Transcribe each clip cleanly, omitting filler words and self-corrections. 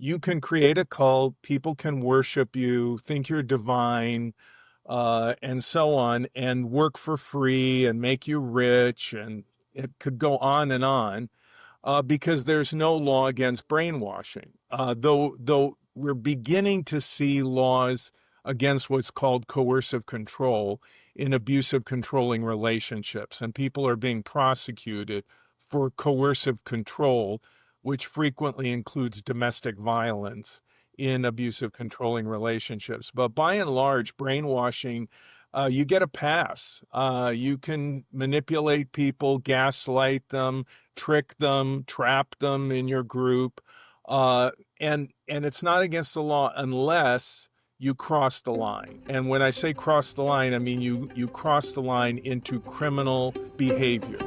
you can create a cult, people can worship you, think you're divine, and so on, and work for free and make you rich, and it could go on, because there's no law against brainwashing. Though we're beginning to see laws against what's called coercive control in abusive controlling relationships, and people are being prosecuted for coercive control, which frequently includes domestic violence in abusive controlling relationships. But by and large, brainwashing, you get a pass. You can manipulate people, gaslight them, trick them, trap them in your group, and it's not against the law unless you cross the line. And when I say cross the line, I mean you cross the line into criminal behavior.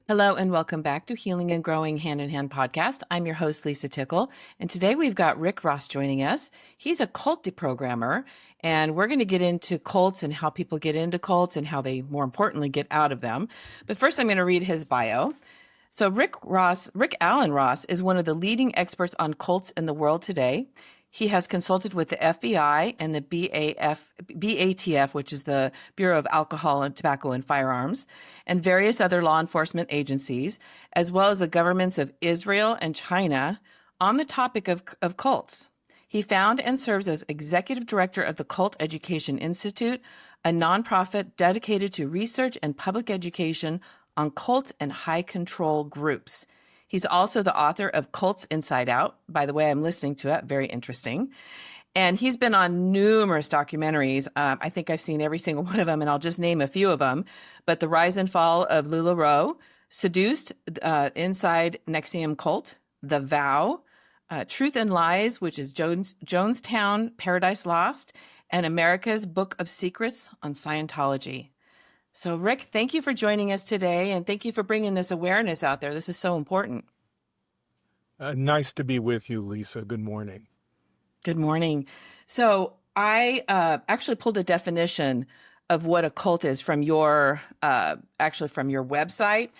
Hello and welcome back to Healing and Growing Hand in Hand podcast. I'm your host, Lisa Tickle, and today we've got Rick Ross joining us. He's a cult deprogrammer, and we're going to get into cults and how people get into cults and how they, more importantly, get out of them. But first, I'm going to read his bio. So Rick Alan Ross is one of the leading experts on cults in the world today. He has consulted with the FBI and the BATF, which is the Bureau of Alcohol and Tobacco and Firearms, and various other law enforcement agencies, as well as the governments of Israel and China, on the topic of cults. He found and serves as executive director of the Cult Education Institute, a nonprofit dedicated to research and public education on cults and high control groups. He's also the author of Cults Inside Out. By the way, I'm listening to it. Very interesting. And he's been on numerous documentaries. I think I've seen every single one of them, and I'll just name a few of them. But The Rise and Fall of LuLaRoe, Seduced, Inside NXIVM Cult, The Vow, Truth and Lies, which is Jonestown Paradise Lost, and America's Book of Secrets on Scientology. So, Rick, thank you for joining us today, and thank you for bringing this awareness out there. This is so important. Nice to be with you, Lisa. Good morning. Good morning. So I actually pulled a definition of what a cult is from your website,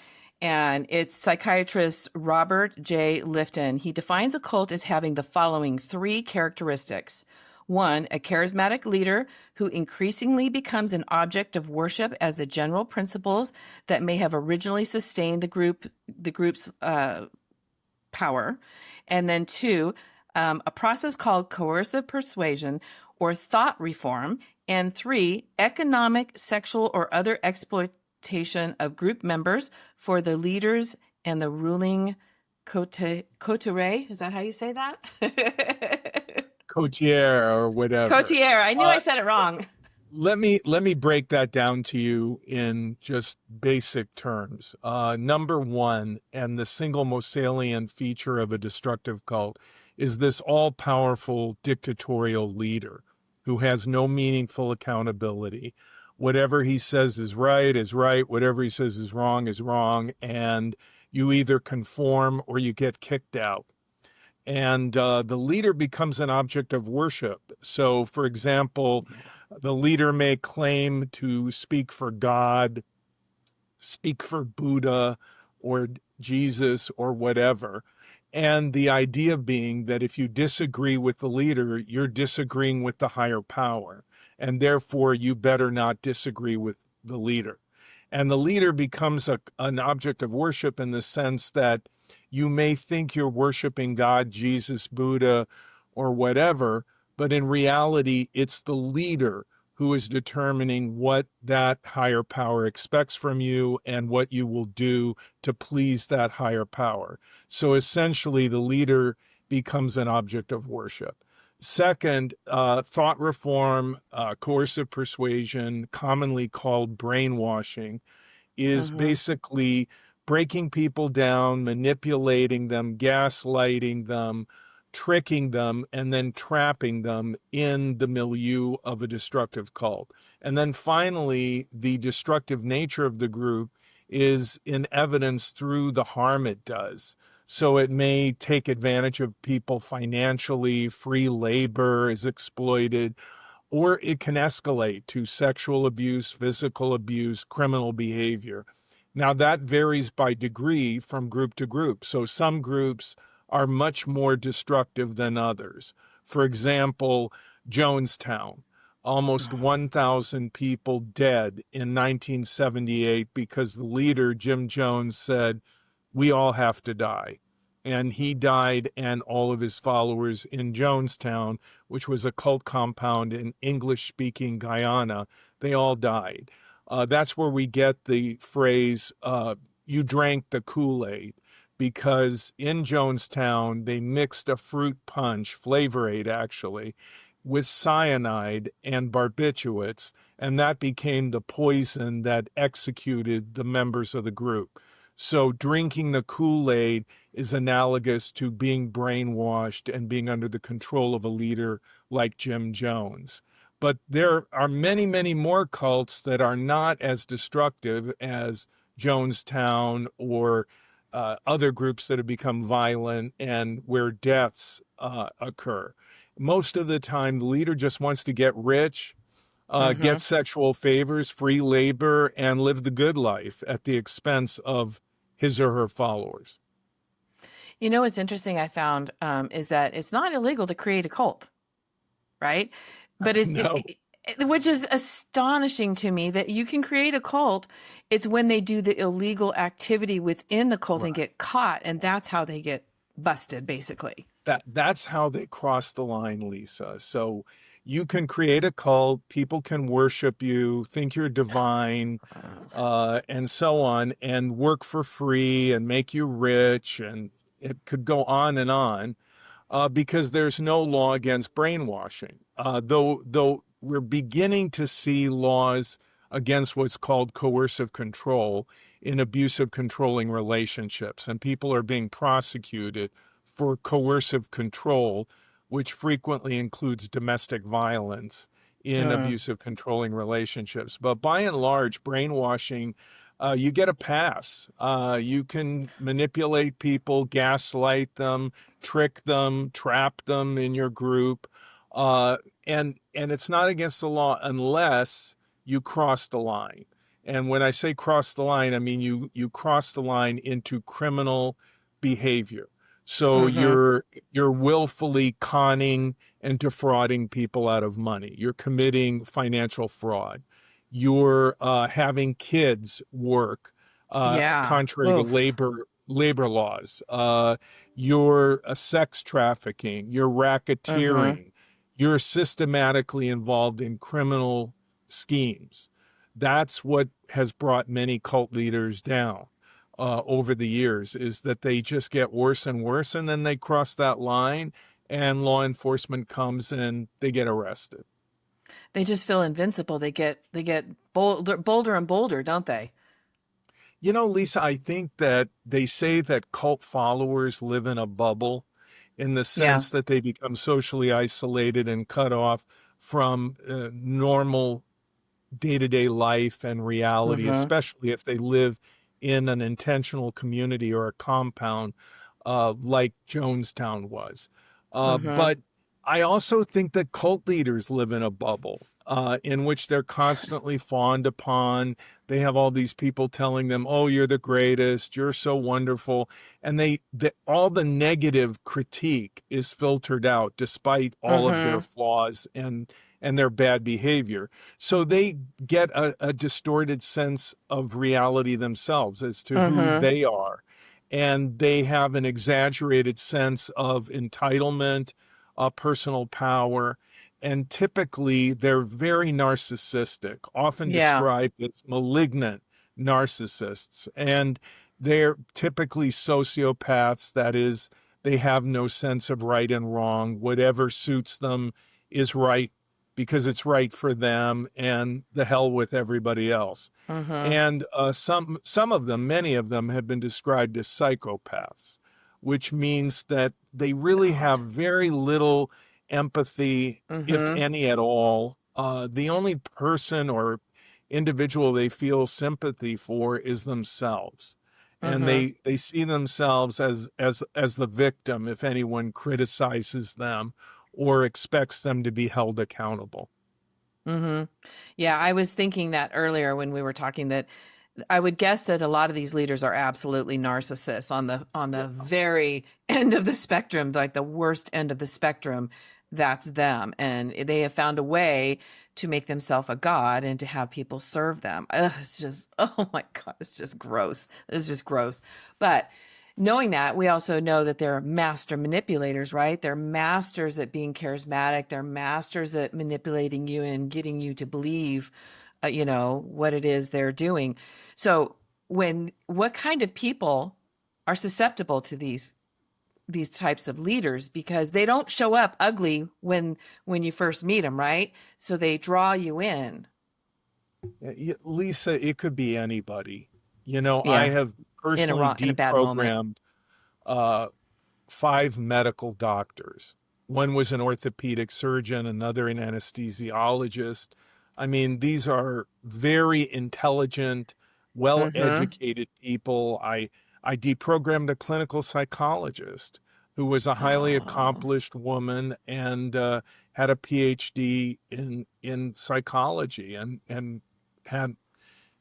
and it's psychiatrist Robert J. Lifton. He defines a cult as having the following three characteristics. One, a charismatic leader who increasingly becomes an object of worship as the general principles that may have originally sustained the group's power. And then two, a process called coercive persuasion or thought reform. And three, economic, sexual, or other exploitation of group members for the leaders and the ruling coterie. Is that how you say that? Cotier or whatever. Cotier. I knew I said it wrong. Let me break that down to you in just basic terms. Number one, and the single most salient feature of a destructive cult, is this all-powerful dictatorial leader who has no meaningful accountability. Whatever he says is right, whatever he says is wrong, and you either conform or you get kicked out. And the leader becomes an object of worship. So, for example, the leader may claim to speak for God, speak for Buddha or Jesus or whatever. And the idea being that if you disagree with the leader, you're disagreeing with the higher power. And therefore, you better not disagree with the leader. And the leader becomes an object of worship in the sense that you may think you're worshiping God, Jesus, Buddha, or whatever, but in reality, it's the leader who is determining what that higher power expects from you and what you will do to please that higher power. So essentially, the leader becomes an object of worship. Second, thought reform, coercive persuasion, commonly called brainwashing, is basically breaking people down, manipulating them, gaslighting them, tricking them, and then trapping them in the milieu of a destructive cult. And then finally, the destructive nature of the group is in evidence through the harm it does. So it may take advantage of people financially, free labor is exploited, or it can escalate to sexual abuse, physical abuse, criminal behavior. Now, that varies by degree from group to group. So some groups are much more destructive than others. For example, Jonestown, almost 1,000 people dead in 1978 because the leader, Jim Jones, said, "We all have to die." And he died, and all of his followers in Jonestown, which was a cult compound in English speaking Guyana, they all died. That's where we get the phrase, you drank the Kool-Aid, because in Jonestown, they mixed a fruit punch, Flavor Aid actually, with cyanide and barbiturates, and that became the poison that executed the members of the group. So drinking the Kool-Aid is analogous to being brainwashed and being under the control of a leader like Jim Jones. But there are many, many more cults that are not as destructive as Jonestown or other groups that have become violent and where deaths occur. Most of the time, the leader just wants to get rich, get Mm-hmm. sexual favors, free labor, and live the good life at the expense of his or her followers. You know what's interesting I found is that it's not illegal to create a cult, right? But No, which is astonishing to me that you can create a cult. It's when they do the illegal activity within the cult and right. get caught, and that's how they get busted, basically. That's how they cross the line, Lisa. So you can create a cult, people can worship you, think you're divine, and so on, and work for free and make you rich, and it could go on, because there's no law against brainwashing. Though we're beginning to see laws against what's called coercive control in abusive controlling relationships, and people are being prosecuted for coercive control, which frequently includes domestic violence in Mm. abusive controlling relationships. But by and large, brainwashing, you get a pass. You can manipulate people, gaslight them, trick them, trap them in your group, and it's not against the law unless you cross the line. And when I say cross the line, I mean you cross the line into criminal behavior. So Mm-hmm. you're willfully conning and defrauding people out of money. You're committing financial fraud. You're having kids work Yeah. contrary to Oof. labor laws. You're sex trafficking. You're Mm-hmm. racketeering. You're systematically involved in criminal schemes. That's what has brought many cult leaders down over the years, is that they just get worse and worse, and then they cross that line, and law enforcement comes and they get arrested. They just feel invincible. They get bolder and bolder, don't they? You know, Lisa, I think that they say that cult followers live in a bubble in the Yeah. sense that they become socially isolated and cut off from normal day-to-day life and reality, Mm-hmm. especially if they live in an intentional community or a compound like Jonestown was. Mm-hmm. But I also think that cult leaders live in a bubble in which they're constantly fawned upon. They have all these people telling them, "Oh, you're the greatest. You're so wonderful," and all the negative critique is filtered out, despite all of their Mm-hmm. flaws and their bad behavior. So they get a distorted sense of reality themselves as to who Mm-hmm. they are. And they have an exaggerated sense of entitlement, personal power, and typically they're very narcissistic, often Yeah. described as malignant narcissists. And they're typically sociopaths, that is, they have no sense of right and wrong. Whatever suits them is right because it's right for them, and the hell with everybody else. Mm-hmm. And some of them, many of them, have been described as psychopaths, which means that they really God. have very little empathy, if Mm-hmm. any at all. The only person or individual they feel sympathy for is themselves, and Mm-hmm. they see themselves as the victim if anyone criticizes them or expects them to be held accountable. Mm-hmm. Yeah, I was thinking that earlier when we were talking that I would guess that a lot of these leaders are absolutely narcissists on the very end of the spectrum, like the worst end of the spectrum. That's them, and they have found a way to make themselves a god and to have people serve them. Ugh, it's just, oh my God, it's just gross. It's just gross. But knowing that, we also know that they're master manipulators, right? They're masters at being charismatic. They're masters at manipulating you and getting you to believe, what it is they're doing. So what kind of people are susceptible to these types of leaders, because they don't show up ugly when you first meet them, right? So they draw you in. Lisa, it could be anybody. I Yeah, have in a personally wrong in a bad moment. deprogrammed uh, 5 medical doctors. One was an orthopedic surgeon, another an anesthesiologist. I mean, these are very intelligent, Mm-hmm. well-educated people. I deprogrammed a clinical psychologist who was a highly Oh. accomplished woman and had a PhD in psychology and had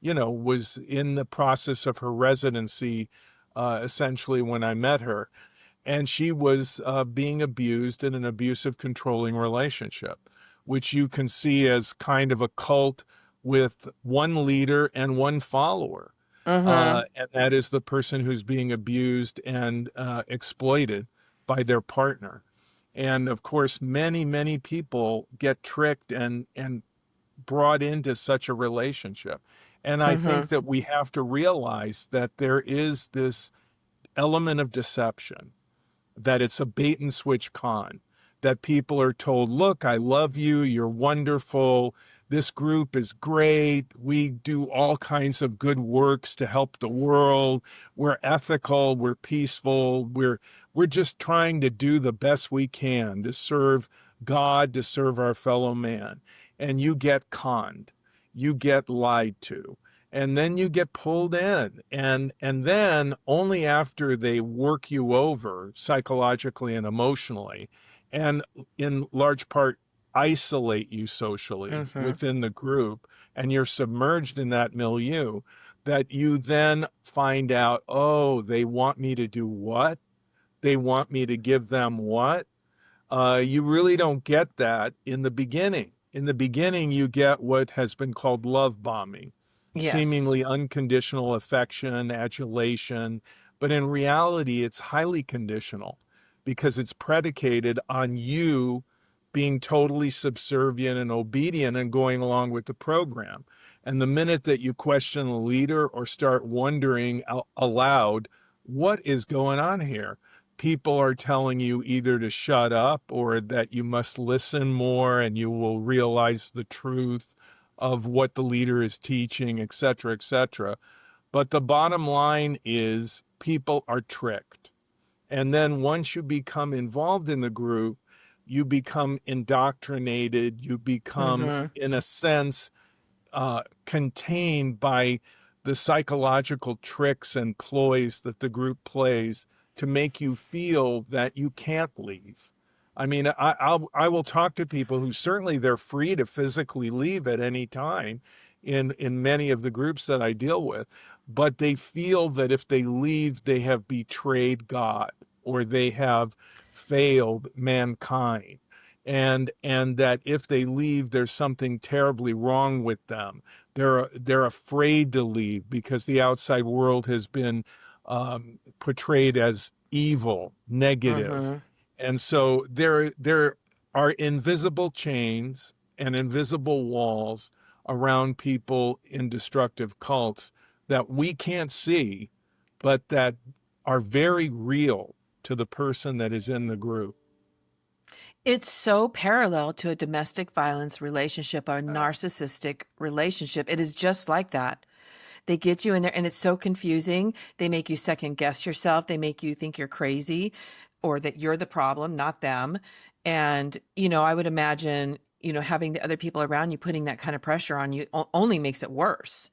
was in the process of her residency essentially when I met her, and she was being abused in an abusive, controlling relationship, which you can see as kind of a cult with one leader and one follower. Mm-hmm. And that is the person who's being abused and exploited by their partner. And of course, many, many people get tricked and brought into such a relationship. And I Mm-hmm. think that we have to realize that there is this element of deception, that it's a bait and switch con, that people are told, look, I love you, you're wonderful, this group is great, we do all kinds of good works to help the world, we're ethical, we're peaceful, we're just trying to do the best we can to serve God, to serve our fellow man. And you get conned, you get lied to, and then you get pulled in, and then only after they work you over psychologically and emotionally, and in large part isolate you socially Mm-hmm. within the group, and you're submerged in that milieu, that you then find out, oh, they want me to do what, they want me to give them what. You really don't get that in the beginning. In the beginning, you get what has been called love bombing, Yes. seemingly unconditional affection, adulation, but in reality, it's highly conditional because it's predicated on you being totally subservient and obedient and going along with the program. And the minute that you question the leader or start wondering aloud, what is going on here? People are telling you either to shut up or that you must listen more and you will realize the truth of what the leader is teaching, et cetera, et cetera. But the bottom line is people are tricked. And then once you become involved in the group, you become indoctrinated, you become, Mm-hmm. in a sense, contained by the psychological tricks and ploys that the group plays to make you feel that you can't leave. I mean, I will talk to people who certainly they're free to physically leave at any time in many of the groups that I deal with, but they feel that if they leave, they have betrayed God or they have failed mankind, and that if they leave, there's something terribly wrong with them. They're afraid to leave because the outside world has been portrayed as evil, negative, Mm-hmm. and so there are invisible chains and invisible walls around people in destructive cults that we can't see, but that are very real to the person that is in the group. It's so parallel to a domestic violence relationship or narcissistic relationship. It is just like that. They get you in there and it's so confusing. They make you second guess yourself. They make you think you're crazy or that you're the problem, not them. And, I would imagine, having the other people around you putting that kind of pressure on you only makes it worse.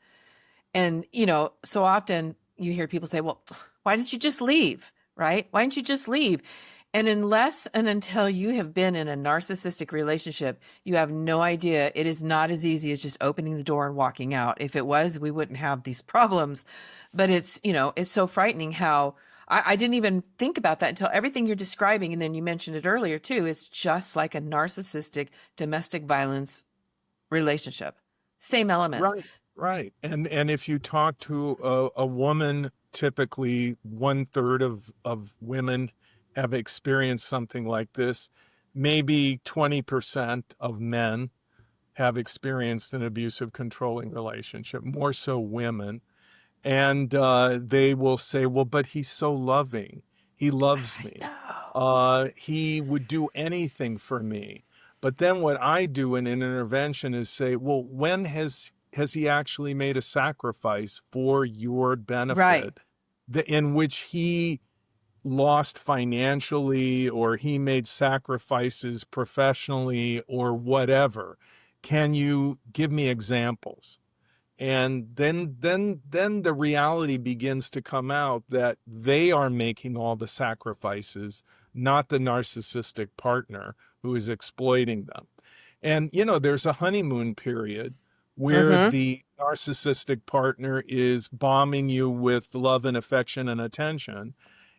And, so often you hear people say, well, why didn't you just leave? Right? Why didn't you just leave? And unless and until you have been in a narcissistic relationship, you have no idea. It is not as easy as just opening the door and walking out. If it was, we wouldn't have these problems. But it's, it's so frightening how I didn't even think about that until everything you're describing. And then you mentioned it earlier too. It's just like a narcissistic domestic violence relationship. Same elements. Right, right. And if you talk to a woman, typically one third of women have experienced something like this. Maybe 20% of men have experienced an abusive, controlling relationship, more so women. And they will say, well, but he's so loving. He loves I me. know. He would do anything for me. But then what I do in an intervention is say, well, when has he actually made a sacrifice for your Right. benefit in which he lost financially or he made sacrifices professionally or whatever? Can you give me examples? And then the reality begins to come out that they are making all the sacrifices, not the narcissistic partner who is exploiting them. And there's a honeymoon period where Mm-hmm. the narcissistic partner is bombing you with love and affection and attention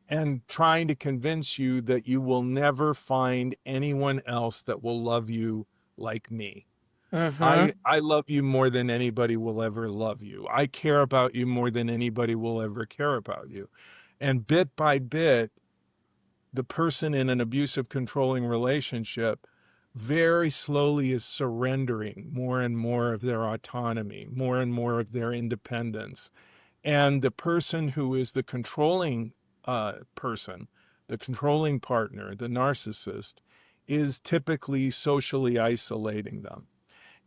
and trying to convince you that you will never find anyone else that will love you like me. Mm-hmm. I love you more than anybody will ever love you. I care about you more than anybody will ever care about you. And bit by bit, the person in an abusive, controlling relationship very slowly is surrendering more and more of their autonomy, more and more of their independence. And the person who is the controlling person, the controlling partner, the narcissist, is typically socially isolating them.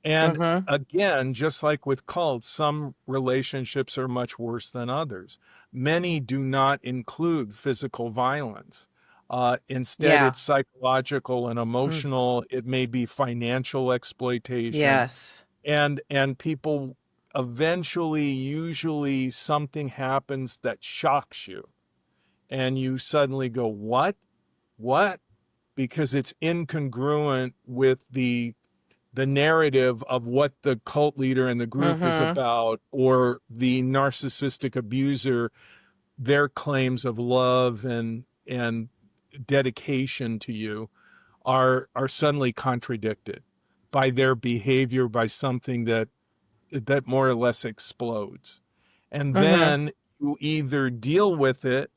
And Mm-hmm. again, just like with cults, some relationships are much worse than others. Many do not include physical violence. Instead, Yeah. it's psychological and Mm. emotional. It may be financial exploitation, Yes. and people eventually, usually, something happens that shocks you, and you suddenly go, "What? What?" Because it's incongruent with the narrative of what the cult leader in the group is Mm-hmm. about, or the narcissistic abuser, their claims of love and dedication to you are suddenly contradicted by their behavior, by something that more or less explodes. And Mm-hmm. then you either deal with it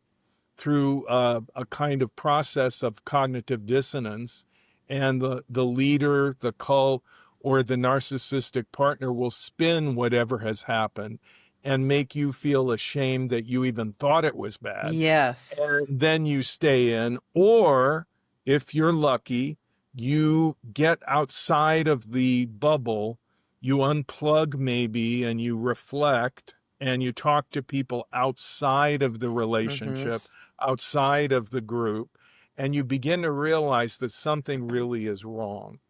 through a kind of process of cognitive dissonance, and the leader, the cult, or the narcissistic partner will spin whatever has happened and make you feel ashamed that you even thought it was bad. Yes. And then you stay in, or if you're lucky, you get outside of the bubble, you unplug maybe, and you reflect and you talk to people outside of the Mm-hmm. relationship, outside of the group, and you begin to realize that something really is wrong.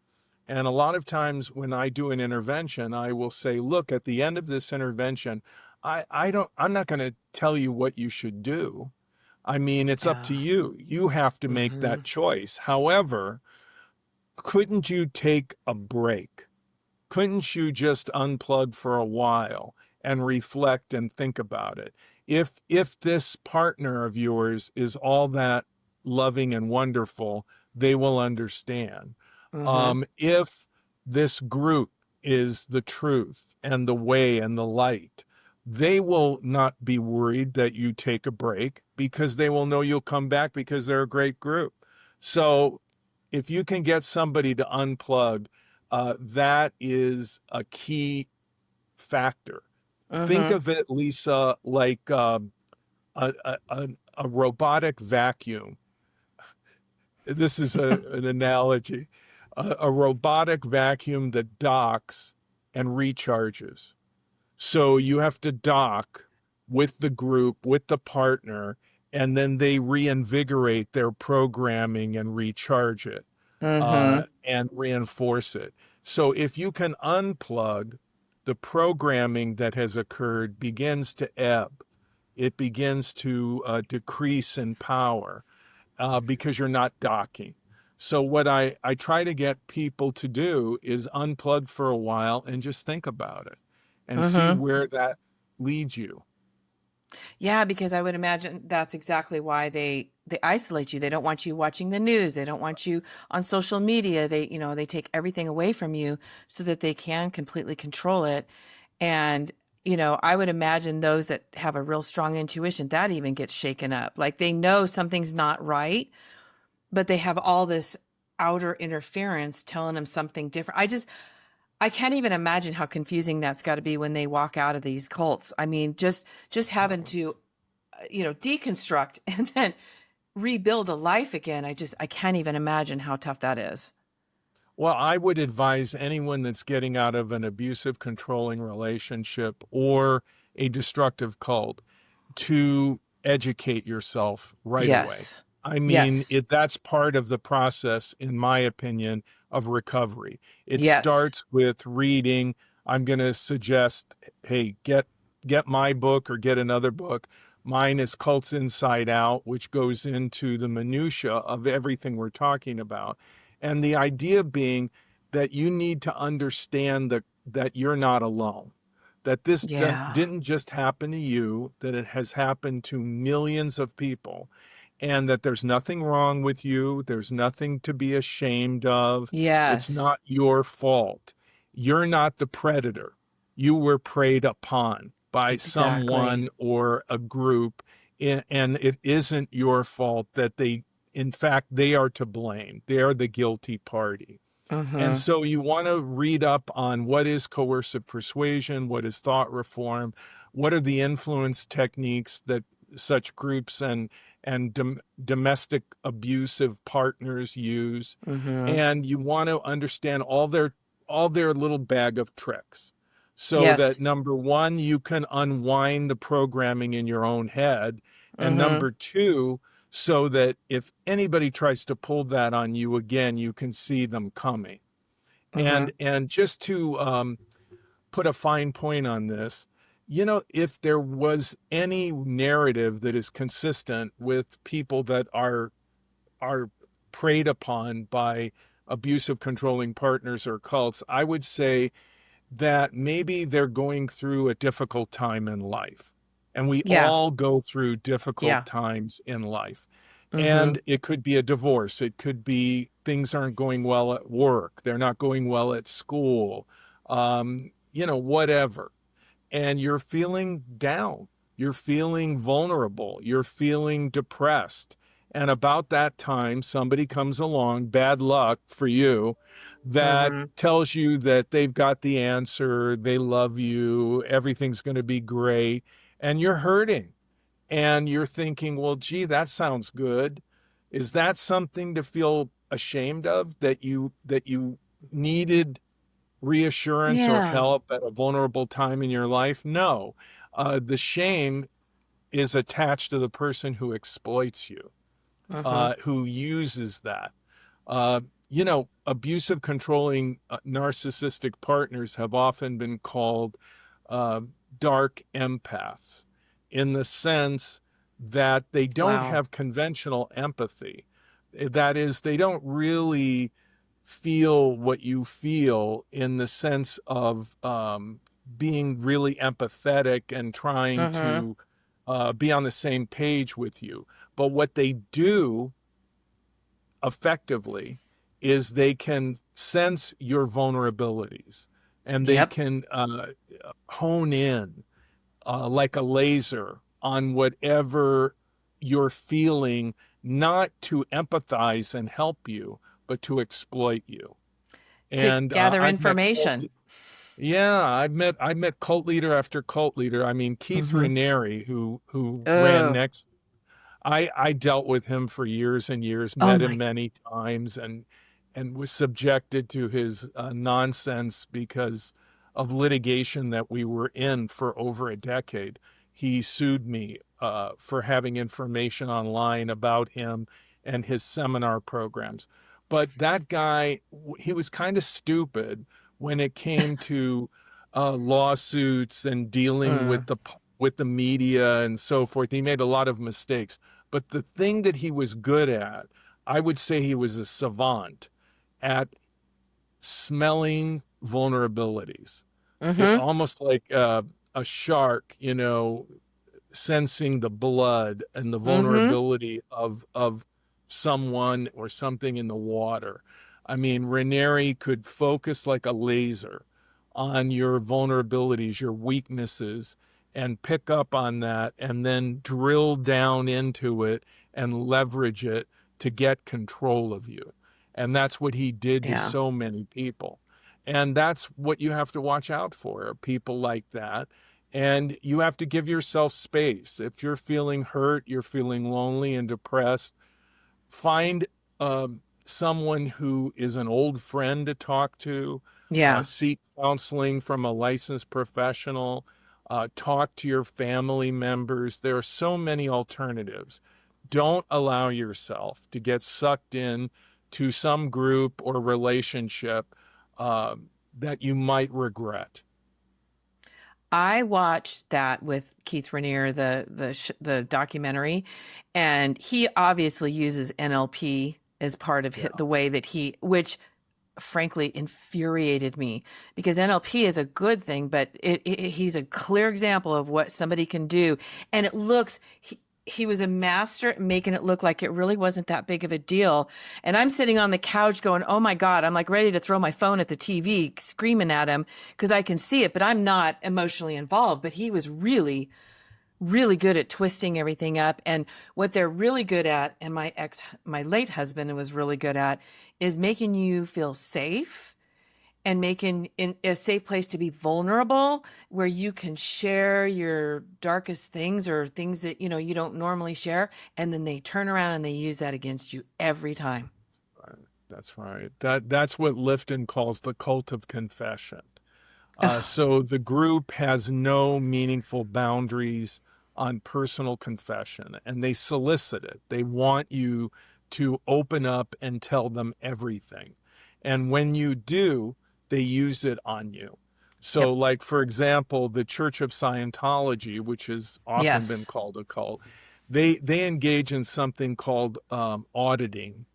And a lot of times when I do an intervention, I will say, look, at the end of this intervention, I'm not going to tell you what you should do. I mean, it's up to Yeah. you. You have to make Mm-hmm. that choice. However, couldn't you take a break? Couldn't you just unplug for a while and reflect and think about it? If this partner of yours is all that loving and wonderful, they will understand. Mm-hmm. If this group is the truth and the way and the light, they will not be worried that you take a break because they will know you'll come back because they're a great group. So if you can get somebody to unplug, that is a key factor. Think Mm-hmm. of it, Lisa, like a, a, a robotic vacuum. This is an analogy. A robotic vacuum that docks and recharges. So you have to dock with the group, with the partner, and then they reinvigorate their programming and recharge it Mm-hmm. and reinforce it. So if you can unplug, the programming that has occurred begins to ebb. It begins to decrease in power. because you're not docking. So what I try to get people to do is unplug for a while and just think about it and see Mm-hmm. where that leads you. Yeah, because I would imagine that's exactly why they isolate you. They don't want you watching the news. They don't want you on social media. They take everything away from you so that they can completely control it. And, I would imagine those that have a real strong intuition, that even gets shaken up. Like they know something's not right, but they have all this outer interference telling them something different. I can't even imagine how confusing that's got to be when they walk out of these cults. I mean, just having Oh, to deconstruct and then rebuild a life again. I can't even imagine how tough that is. well, I would advise anyone that's getting out of an abusive, controlling relationship or a destructive cult to educate yourself right away. Yes. I mean, Yes. that's part of the process, in my opinion, of recovery. It Yes. starts with reading. I'm going to suggest, hey, get my book or get another book. Mine is Cults Inside Out, which goes into the minutia of everything we're talking about. And the idea being that you need to understand that you're not alone, that this Yeah. didn't just happen to you, that it has happened to millions of people, and that there's nothing wrong with you. There's nothing to be ashamed of. It's Yes. not your fault. You're not the predator. You were preyed upon by Exactly. someone or a group, and it isn't your fault that in fact, they are to blame. They're the guilty party. And Mm-hmm. so you want to read up on what is coercive persuasion, what is thought reform, what are the influence techniques that such groups and domestic abusive partners use, Mm-hmm. and you want to understand all their little bag of tricks, so that Yes. number one, you can unwind the programming in your own head, and Mm-hmm. number two, so that if anybody tries to pull that on you again, you can see them coming. Mm-hmm. And just to put a fine point on this, if there was any narrative that is consistent with people that are preyed upon by abusive controlling partners or cults, I would say that maybe they're going through a difficult time in life. And we Yeah. all go through difficult Yeah. times in life. Mm-hmm. And it could be a divorce. It could be things aren't going well at work. They're not going well at school, whatever. And you're feeling down. You're feeling vulnerable. You're feeling depressed. And about that time, somebody comes along, bad luck for you, that Mm-hmm. tells you that they've got the answer, they love you, everything's going to be great, and you're hurting. And you're thinking, well, gee, that sounds good. Is that something to feel ashamed of, that you needed reassurance or Yeah. help at a vulnerable time in your life? No. The shame is attached to the person who exploits you, Mm-hmm. who uses that. Abusive, controlling, narcissistic partners have often been called uh, dark empaths, in the sense that they don't Wow. have conventional empathy. That is, they don't really feel what you feel, in the sense of being really empathetic and trying Mm-hmm. to be on the same page with you. But what they do effectively is they can sense your vulnerabilities, and they Yep. can hone in like a laser on whatever you're feeling, not to empathize and help you, but to exploit you. To And gather information. I've met cult leader after cult leader. I mean, Keith Mm-hmm. Raniere, who ran Oh. next, I dealt with him for years and years, Oh met him my. many times, and was subjected to his nonsense because of litigation that we were in for over a decade. He sued me for having information online about him and his seminar programs. But that guy, he was kind of stupid when it came to lawsuits and dealing Mm. with the media and so forth. He made a lot of mistakes, But the thing that he was good at, I would say he was a savant at smelling vulnerabilities. It Mm-hmm. almost like a shark, sensing the blood and the Mm-hmm. vulnerability of someone or something in the water. I mean, Ranieri could focus like a laser on your vulnerabilities, your weaknesses, and pick up on that and then drill down into it and leverage it to get control of you. And that's what he did to Yeah. so many people. And that's what you have to watch out for, people like that. And you have to give yourself space. If you're feeling hurt, you're feeling lonely and depressed, find someone who is an old friend to talk to, Yeah. seek counseling from a licensed professional, talk to your family members. There are so many alternatives. Don't allow yourself to get sucked in to some group or relationship uh, that you might regret. I watched that with Keith Raniere, the documentary, and he obviously uses NLP as part of Yeah. the way that which frankly infuriated me because NLP is a good thing, but he's a clear example of what somebody can do, and it looks. He was a master at making it look like it really wasn't that big of a deal. And I'm sitting on the couch going, oh my God, I'm like ready to throw my phone at the TV, screaming at him because I can see it, but I'm not emotionally involved. But he was really, really good at twisting everything up. And what they're really good at, and my late husband was really good at, is making you feel safe and making in a safe place to be vulnerable where you can share your darkest things or things that you don't normally share, and then they turn around and they use that against you every time. Right. That's right. That's what Lifton calls the cult of confession. Ugh, So the group has no meaningful boundaries on personal confession, and they solicit it. They want you to open up and tell them everything. And when you do, they use it on you. So, yep. like, for example, the Church of Scientology, which has often been Yes. called a cult, they engage in something called auditing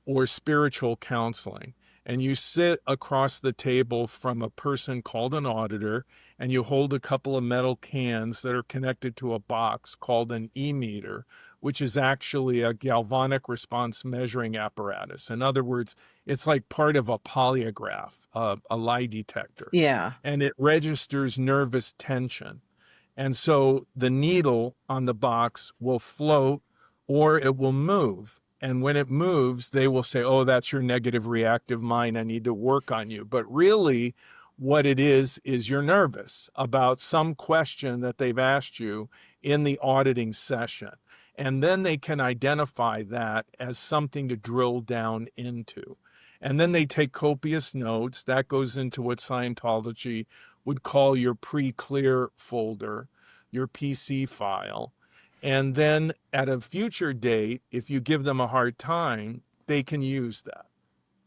or spiritual counseling. And you sit across the table from a person called an auditor, and you hold a couple of metal cans that are connected to a box called an e-meter, which is actually a galvanic response measuring apparatus. In other words, it's like part of a polygraph, a lie detector, Yeah. and it registers nervous tension. And so the needle on the box will float or it will move. And when it moves, they will say, oh, that's your negative reactive mind. I need to work on you. But really, what it is you're nervous about some question that they've asked you in the auditing session. And then they can identify that as something to drill down into. And then they take copious notes. That goes into what Scientology would call your pre-clear folder, your PC file. And then at a future date, if you give them a hard time, they can use that.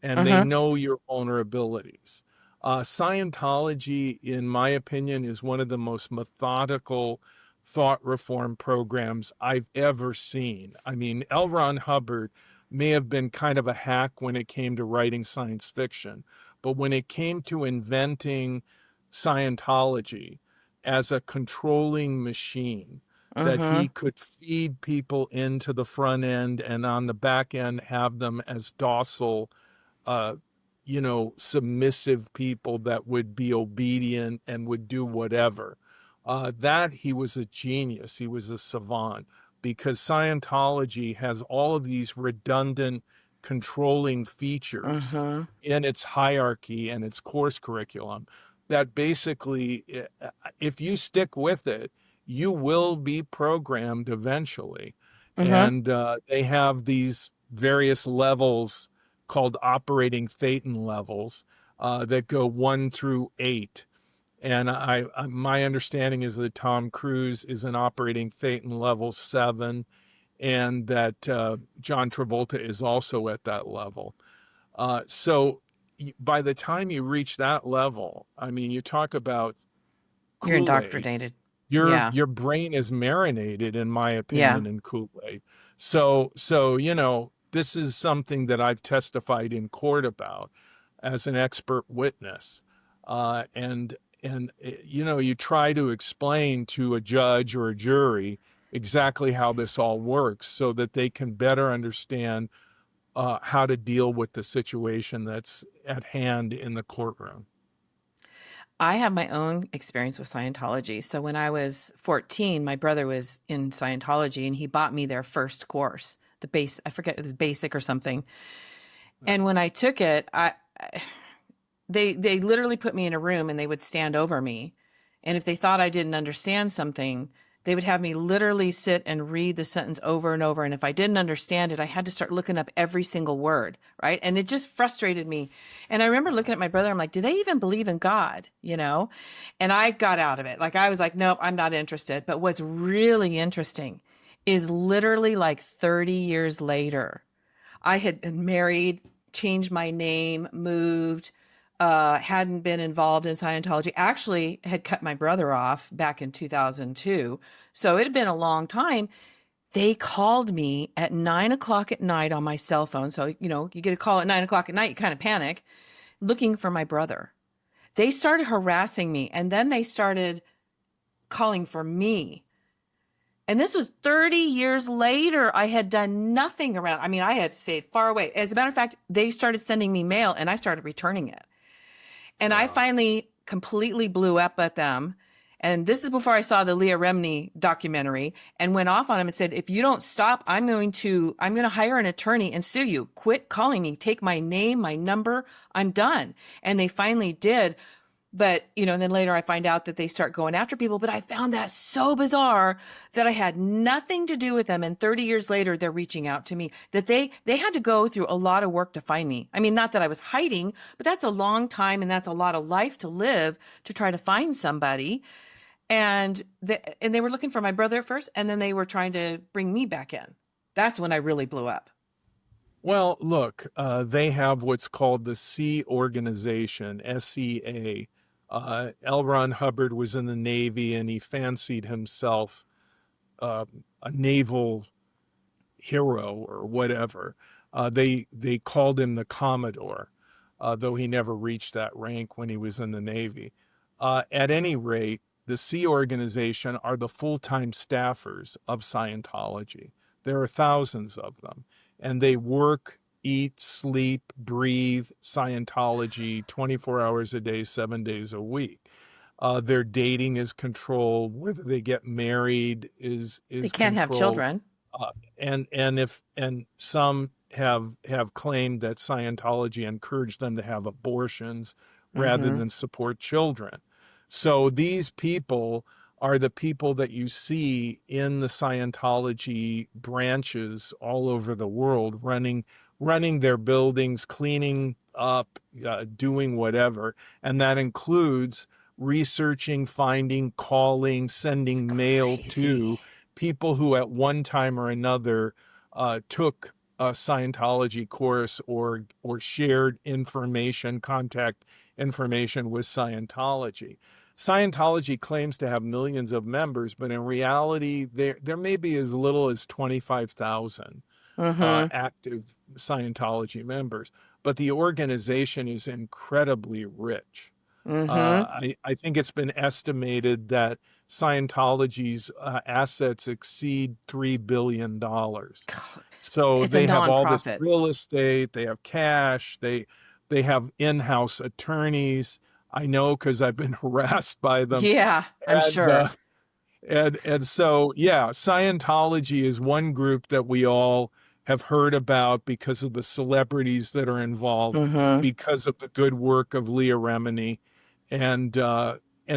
And they Mm-hmm. know your vulnerabilities. Scientology, in my opinion, is one of the most methodical thought reform programs I've ever seen. I mean, L. Ron Hubbard may have been kind of a hack when it came to writing science fiction, but when it came to inventing Scientology as a controlling machine, that he Mm-hmm. could feed people into the front end and on the back end have them as docile uh, submissive people that would be obedient and would do whatever. That he was a genius. He was a savant because Scientology has all of these redundant controlling features Mm-hmm. in its hierarchy and its course curriculum that basically, if you stick with it, you will be programmed eventually. Mm-hmm. And they have these various levels called operating thetan levels that go 1 through 8. And my understanding is that Tom Cruise is an operating thetan level 7, and that John Travolta is also at that level. So by the time you reach that level, I mean, you talk about You're Kool-Aid. indoctrinated. Your Yeah. your brain is marinated, in my Yeah. opinion, in Kool-Aid. So, this is something that I've testified in court about as an expert witness. And you try to explain to a judge or a jury exactly how this all works so that they can better understand how to deal with the situation that's at hand in the courtroom. I have my own experience with Scientology. So when I was 14, my brother was in Scientology and he bought me their first course, the base, I forget, it was basic or something. And when I took it, they literally put me in a room and they would stand over me. And if they thought I didn't understand something, they would have me literally sit and read the sentence over and over. And if I didn't understand it, I had to start looking up every single word, right? And it just frustrated me. And I remember looking at my brother, I'm like, do they even believe in God? And I got out of it. Like, I was like, nope, I'm not interested. But what's really interesting is literally like 30 years later, I had been married, changed my name, moved, hadn't been involved in Scientology, actually had cut my brother off back in 2002. So it had been a long time. They called me at 9 o'clock at night on my cell phone. So, you get a call at 9 o'clock at night, you kind of panic, looking for my brother. They started harassing me and then they started calling for me. And this was 30 years later. I had done nothing around. I mean, I had stayed far away. As a matter of fact, they started sending me mail and I started returning it. And I Wow. finally completely blew up at them. And this is before I saw the Leah Remini documentary and went off on him and said, if you don't stop, I'm going to hire an attorney and sue you. Quit calling me. Take my name, my number. I'm done. And they finally did. But, and then later I find out that they start going after people. But I found that so bizarre that I had nothing to do with them. And 30 years later, they're reaching out to me, that they had to go through a lot of work to find me. I mean, not that I was hiding, but that's a long time and that's a lot of life to live to try to find somebody. And they were looking for my brother at first, and then they were trying to bring me back in. That's when I really blew up. Well, look, they have what's called the Sea Organization, SEA. L. Ron Hubbard was in the Navy and he fancied himself a naval hero or whatever. They called him the Commodore, though he never reached that rank when he was in the Navy. At any rate, the Sea Organization are the full-time staffers of Scientology. There are thousands of them, and they work, eat, sleep, breathe Scientology 24 hours a day, 7 days a week. Their dating is controlled. Whether they get married They is can't have controlled. children. And some have claimed that Scientology encouraged them to have abortions rather Mm-hmm. than support children. So these people are the people that you see in the Scientology branches all over the world, running their buildings, cleaning up, doing whatever, and that includes researching, finding, calling, sending mail to Crazy. people who at one time or another took a Scientology course or shared information, contact information with Scientology. Scientology claims to have millions of members, but in reality, there may be as little as 25,000 Mm-hmm. active Scientology members. But the organization is incredibly rich. Mm-hmm. I think it's been estimated that Scientology's assets exceed $3 billion. So It's a they have all this nonprofit. real estate, they have cash, they have in-house attorneys. I know because I've been harassed by them. Yeah, I'm And sure. so yeah, Scientology is one group that we all have heard about because of the celebrities that are involved, Mm-hmm. because of the good work of Leah Remini, and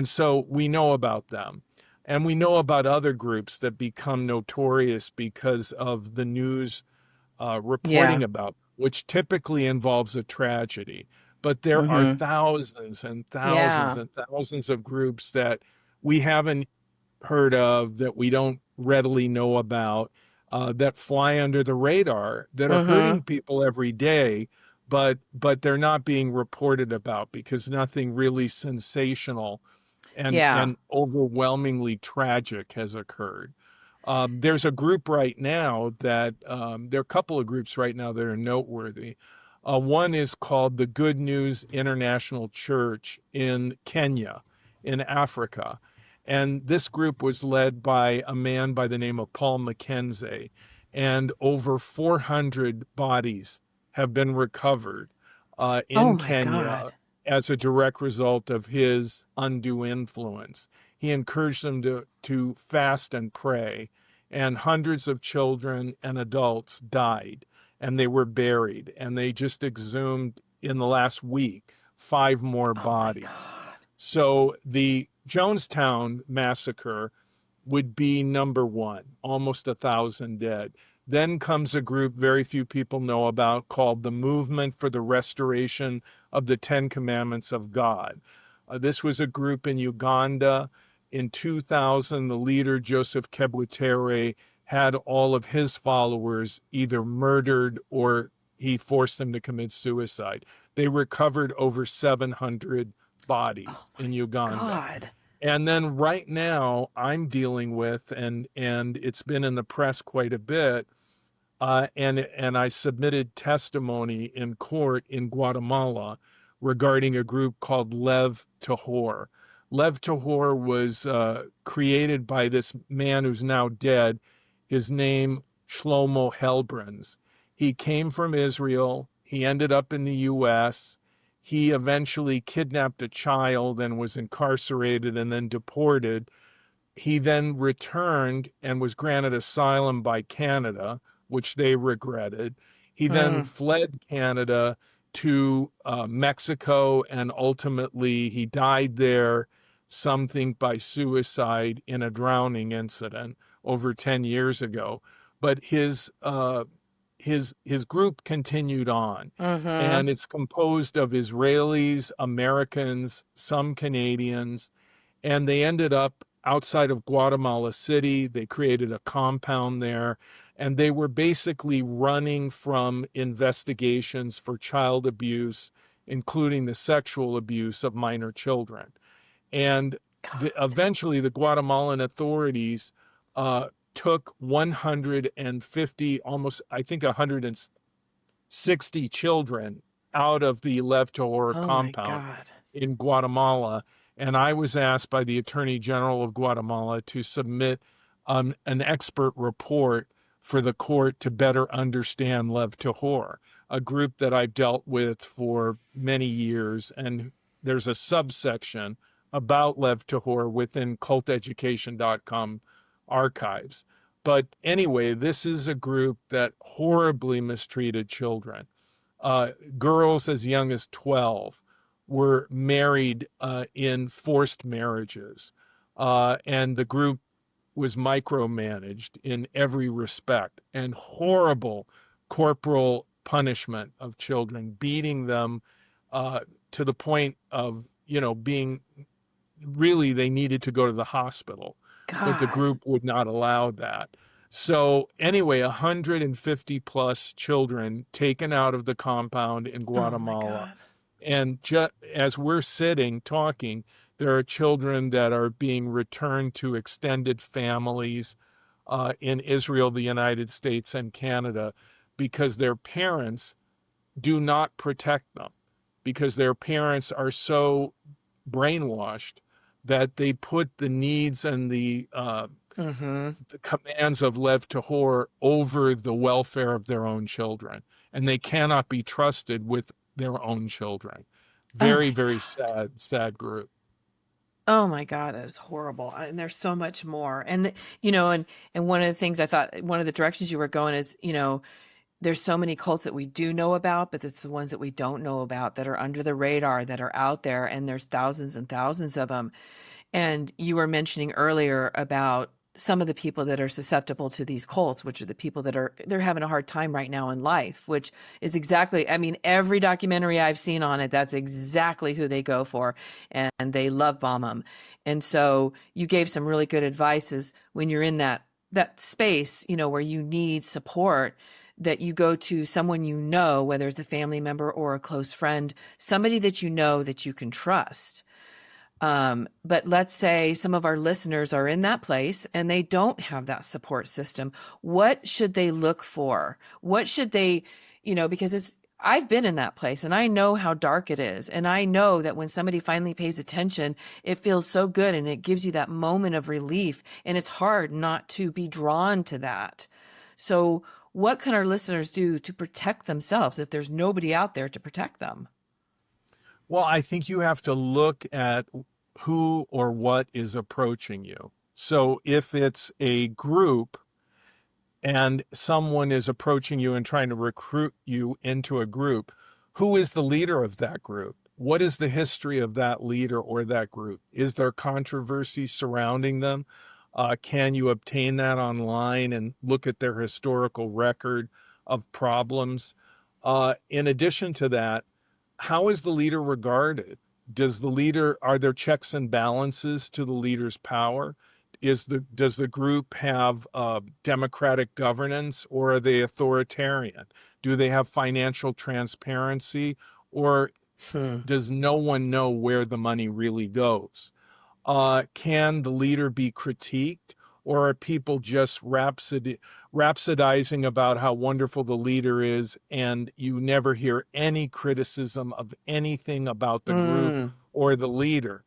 so we know about them, and we know about other groups that become notorious because of the news Yeah. reporting about, which typically involves a tragedy. But there are Mm-hmm. thousands and thousands Yeah. and thousands of groups that we haven't heard of, that we don't readily know about, that fly under the radar, that are Mm-hmm. hurting people every day, but they're not being reported about because nothing really sensational and Yeah. overwhelmingly tragic has occurred. There's a group right now that there are a couple of groups right now that are noteworthy. One is called the Good News International Church in Kenya, in Africa. And this group was led by a man by the name of Paul Mackenzie. And over 400 bodies have been recovered Oh in my God. Kenya as a direct result of his undue influence. He encouraged them to fast and pray, and hundreds of children and adults died, and they were buried, and they just exhumed in the last week 5 more Oh my bodies. God. So the Jonestown massacre would be number one, almost 1,000 dead. Then comes a group very few people know about called the Movement for the Restoration of the Ten Commandments of God. This was a group in Uganda. In 2000, the leader, Joseph Kebwetere, had all of his followers either murdered or he forced them to commit suicide. They recovered over 700 Oh bodies in my Uganda. God. And then right now I'm dealing with, and it's been in the press quite a bit, and I submitted testimony in court in Guatemala regarding a group called Lev Tahor. Lev Tahor was created by this man who's now dead. His name, Shlomo Helbrins. He came from Israel. He ended up in the U.S. He eventually kidnapped a child and was incarcerated and then deported. He then returned and was granted asylum by Canada, which they regretted. He then Mm. fled Canada to Mexico, and ultimately he died there, some think by suicide, in a drowning incident over 10 years ago. But his group continued on, Mm-hmm. and it's composed of Israelis, Americans, some Canadians, and they ended up outside of Guatemala City. They created a compound there, and they were basically running from investigations for child abuse, including the sexual abuse of minor children. And God. eventually, the Guatemalan authorities took 150, almost, I think, 160 children out of the Lev Tahor Oh my compound God. in Guatemala. And I was asked by the Attorney General of Guatemala to submit an expert report for the court to better understand Lev Tahor, a group that I've dealt with for many years. And there's a subsection about Lev Tahor within culteducation.com archives. But anyway, this is a group that horribly mistreated children. Girls as young as 12 were married in forced marriages. And the group was micromanaged in every respect, and horrible corporal punishment of children, beating them to the point of, being really, they needed to go to the hospital, but the God. group would not allow that. So anyway, 150 plus children taken out of the compound in Oh my Guatemala. God. And just as we're sitting talking, there are children that are being returned to extended families in Israel, the United States, and Canada because their parents do not protect them, because their parents are so brainwashed that they put the needs and Mm-hmm. the commands of Lev Tahor over the welfare of their own children, and they cannot be trusted with their own children. Oh Very, my very God. sad group. Oh my God, that is horrible. And there's so much more. And and one of the things I thought, one of the directions you were going is, there's so many cults that we do know about, but it's the ones that we don't know about that are under the radar, that are out there, and there's thousands and thousands of them. And you were mentioning earlier about some of the people that are susceptible to these cults, which are the people that they're having a hard time right now in life, which is exactly, I mean, every documentary I've seen on it, that's exactly who they go for, and they love bomb them. And so you gave some really good advices when you're in that space, where you need support, that you go to someone, whether it's a family member or a close friend, somebody that you know that you can trust. But let's say some of our listeners are in that place and they don't have that support system. What should they look for? What should they, because I've been in that place and I know how dark it is. And I know that when somebody finally pays attention, it feels so good and it gives you that moment of relief. And it's hard not to be drawn to that. So, what can our listeners do to protect themselves if there's nobody out there to protect them? Well, I think you have to look at who or what is approaching you. So if it's a group and someone is approaching you and trying to recruit you into a group, who is the leader of that group? What is the history of that leader or that group? Is there controversy surrounding them? Can you obtain that online and look at their historical record of problems? In addition to that, how is the leader regarded? Are there checks and balances to the leader's power? Does the group have democratic governance, or are they authoritarian? Do they have financial transparency, or Hmm. does no one know where the money really goes? Can the leader be critiqued, or are people just rhapsodizing about how wonderful the leader is, and you never hear any criticism of anything about the group Mm. or the leader?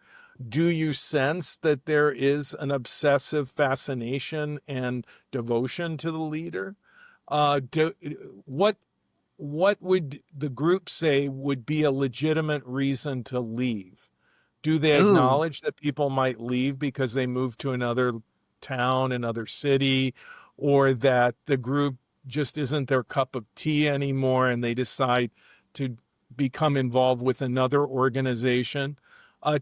Do you sense that there is an obsessive fascination and devotion to the leader? Uh, do, what what would the group say would be a legitimate reason to leave? Do they Ooh. acknowledge that people might leave because they move to another town, another city, or that the group just isn't their cup of tea anymore and they decide to become involved with another organization?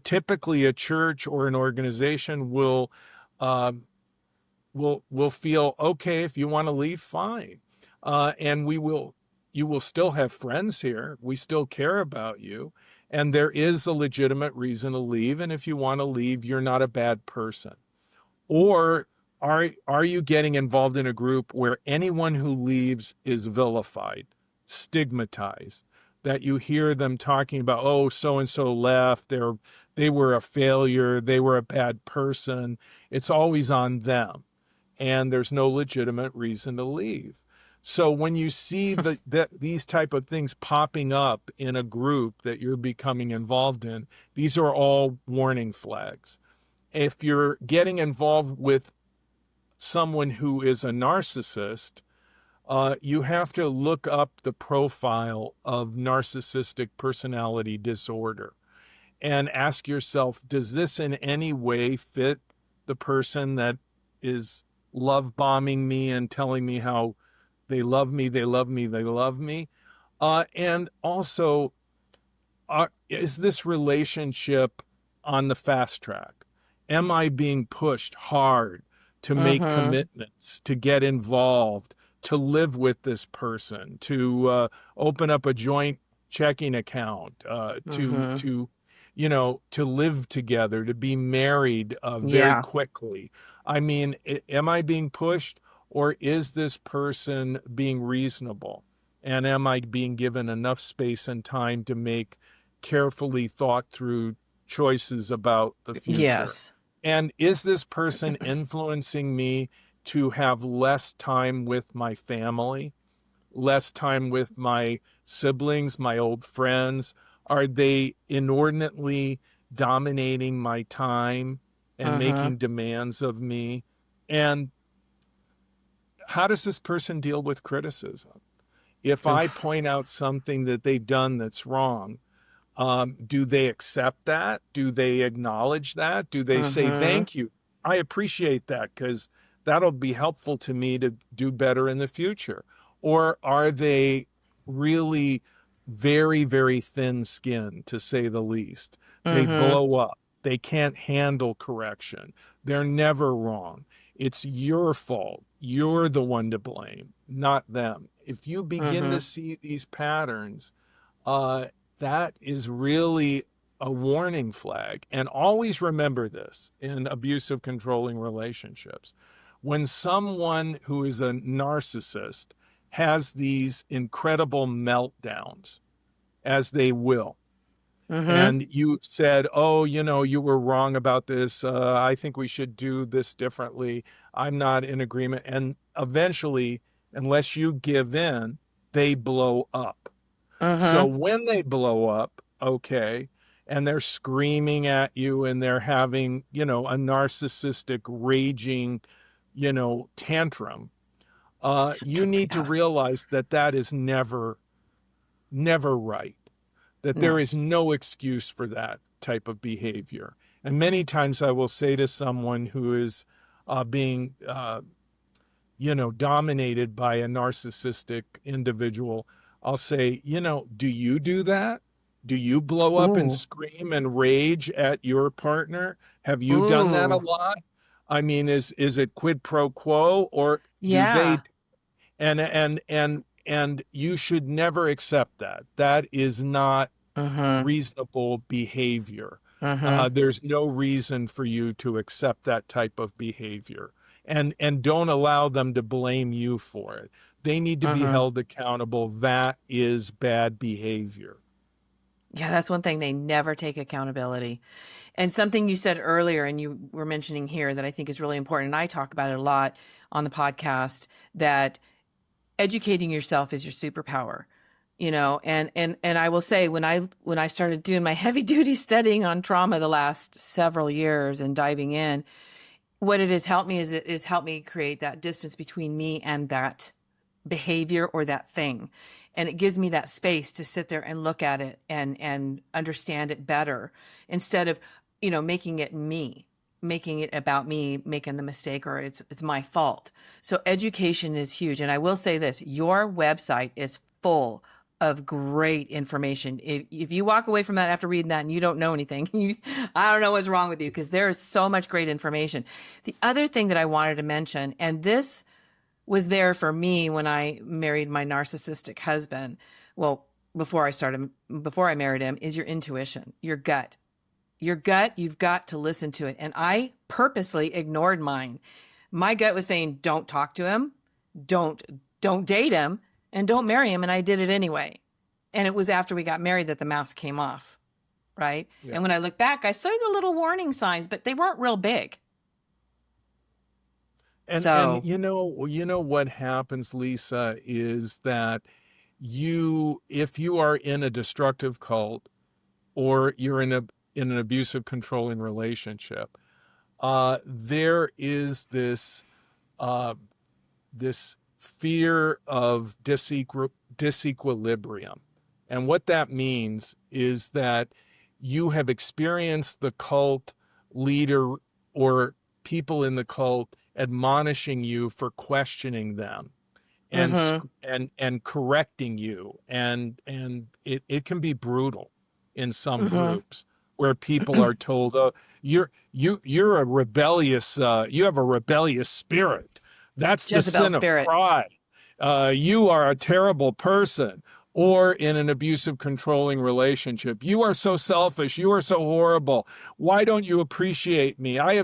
Typically, a church or an organization um, will feel, okay, if you want to leave, fine, and you will still have friends here. We still care about you, and there is a legitimate reason to leave. And if you want to leave, you're not a bad person. Or are you getting involved in a group where anyone who leaves is vilified, stigmatized, that you hear them talking about, oh, so and so left, they were a failure, they were a bad person. It's always on them, and there's no legitimate reason to leave. So when you see these type of things popping up in a group that you're becoming involved in, these are all warning flags. If you're getting involved with someone who is a narcissist, you have to look up the profile of narcissistic personality disorder and ask yourself, does this in any way fit the person that is love bombing me and telling me how they love me, they love me, they love me? And also, is this relationship on the fast track? Am I being pushed hard to make Mm-hmm. commitments, to get involved, to live with this person, to open up a joint checking account, Mm-hmm. to live together, to be married very Yeah. quickly? I mean, am I being pushed, or is this person being reasonable? And am I being given enough space and time to make carefully thought through choices about the future? Yes. And is this person influencing me to have less time with my family, less time with my siblings, my old friends? Are they inordinately dominating my time and Mm-hmm. making demands of me? And how does this person deal with criticism? If I Oof. point out something that they've done that's wrong, do they accept that? Do they acknowledge that? Do they say, Mm-hmm. thank you, I appreciate that, because that'll be helpful to me to do better in the future? Or are they really very, very thin skinned, to say the least? They Mm-hmm. blow up. They can't handle correction. They're never wrong. It's your fault. You're the one to blame, not them. If you begin to Mm-hmm. see these patterns, uh, that is really a warning flag. And always remember this in abusive, controlling relationships. When someone who is a narcissist has these incredible meltdowns, as they will, Mm-hmm. and you said, oh, you were wrong about this. I think we should do this differently. I'm not in agreement. And eventually, unless you give in, they blow up. So Mm-hmm. when they blow up, okay, and they're screaming at you and they're having, a narcissistic raging, tantrum, you need to Yeah. realize that that is never, never right, that there No. is no excuse for that type of behavior. And many times I will say to someone who is being, dominated by a narcissistic individual, I'll say, do you do that? Do you blow up and Ooh. scream and rage at your partner? Have you done that a Ooh. lot? I mean, is it quid pro quo, or do they? Yeah. And you should never accept that. That is not Mm-hmm. reasonable behavior. Mm-hmm. There's no reason for you to accept that type of behavior, and don't allow them to blame you for it. They need to be Mm-hmm. held accountable. That is bad behavior. Yeah, that's one thing. They never take accountability. And something you said earlier, and you were mentioning here that I think is really important, and I talk about it a lot on the podcast, that educating yourself is your superpower. And I will say, when I started doing my heavy duty studying on trauma the last several years and diving in, what it has helped me is it has helped me create that distance between me and that behavior or that thing. And it gives me that space to sit there and look at it and understand it better, instead of, making it me, making it about me, making the mistake, or it's my fault. So education is huge. And I will say this, your website is full of great information. If you walk away from that after reading that and you don't know anything, I don't know what's wrong with you, because there is so much great information. The other thing that I wanted to mention, and this was there for me when I married my narcissistic husband. Well, before I married him, is your intuition, your gut. Your gut, you've got to listen to it. And I purposely ignored mine. My gut was saying, don't talk to him, don't don't date him, and don't marry him. And I did it anyway. And it was after we got married that the mask came off. Right. Yeah. And when I look back, I saw the little warning signs, but they weren't real big. And So, you know what happens, Lisa, is that if you are in a destructive cult, or you're in an abusive controlling relationship, there is uh, this fear of disequilibrium. And what that means is that you have experienced the cult leader or people in the cult admonishing you for questioning them, and mm-hmm, and correcting you, and it can be brutal in some mm-hmm. groups, where people are told, oh, you're a rebellious, you have a rebellious spirit. That's the Jezebel sin of spirit. pride. You are a terrible person. Or in an abusive controlling relationship, you are so selfish, you are so horrible. Why don't you appreciate me? I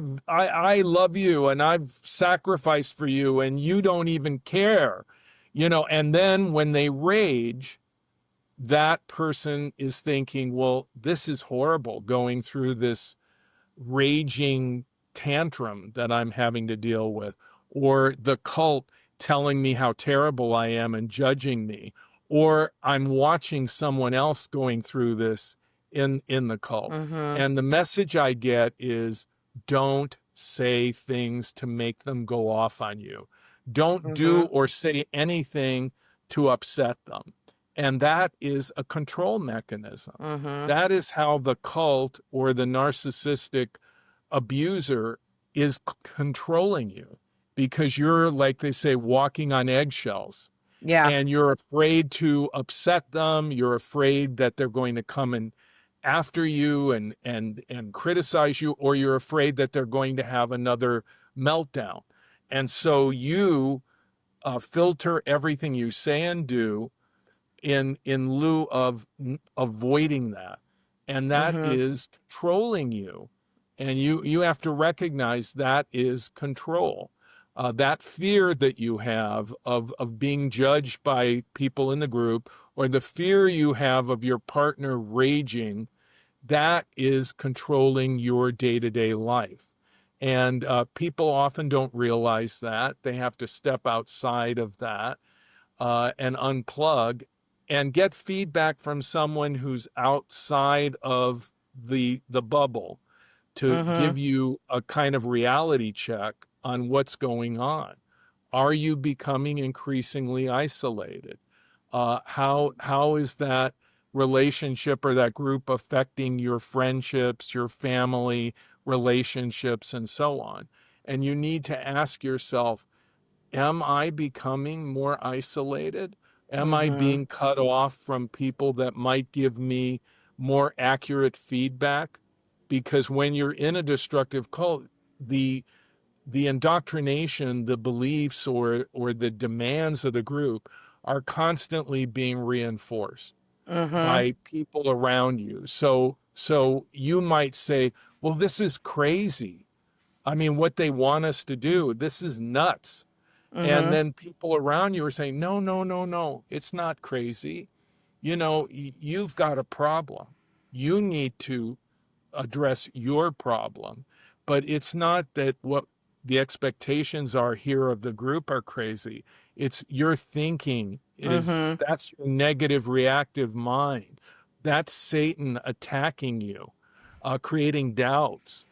love you, and I've sacrificed for you, and you don't even care. And then when they rage, that person is thinking, well, this is horrible, going through this raging tantrum that I'm having to deal with, or the cult telling me how terrible I am and judging me, or I'm watching someone else going through this in the cult. Mm-hmm, And the message I get is, don't say things to make them go off on you. Don't do mm-hmm, or say anything to upset them. And that is a control mechanism. mm-hmm, That is how the cult or the narcissistic abuser is controlling you, because you're, like they say, walking on eggshells, yeah, and you're afraid to upset them. You're afraid that they're going to come and after you and criticize you, or you're afraid that they're going to have another meltdown. And so you filter everything you say and do in lieu of avoiding that, and that mm-hmm, is controlling you. And you have to recognize that is control. That fear that you have of being judged by people in the group, or the fear you have of your partner raging, that is controlling your day-to-day life. And people often don't realize that. They have to step outside of that and unplug and get feedback from someone who's outside of the bubble to Mm-hmm. give you a kind of reality check on what's going on. Are you becoming increasingly isolated? How is that relationship or that group affecting your friendships, your family relationships, and so on? And you need to ask yourself, am I becoming more isolated? Am I Mm-hmm. being cut off from people that might give me more accurate feedback? Because when you're in a destructive cult, the the indoctrination, the beliefs or the demands of the group are constantly being reinforced Mm-hmm. by people around you. So you might say, well, this is crazy. I mean, what they want us to do, this is nuts. And Mm-hmm. then people around you are saying, no, no, no, no, it's not crazy. You know, you've got a problem. You need to address your problem. But it's not that what the expectations are here of the group are crazy. It's your thinking is Mm-hmm. that's your negative reactive mind. That's Satan attacking you, creating doubts.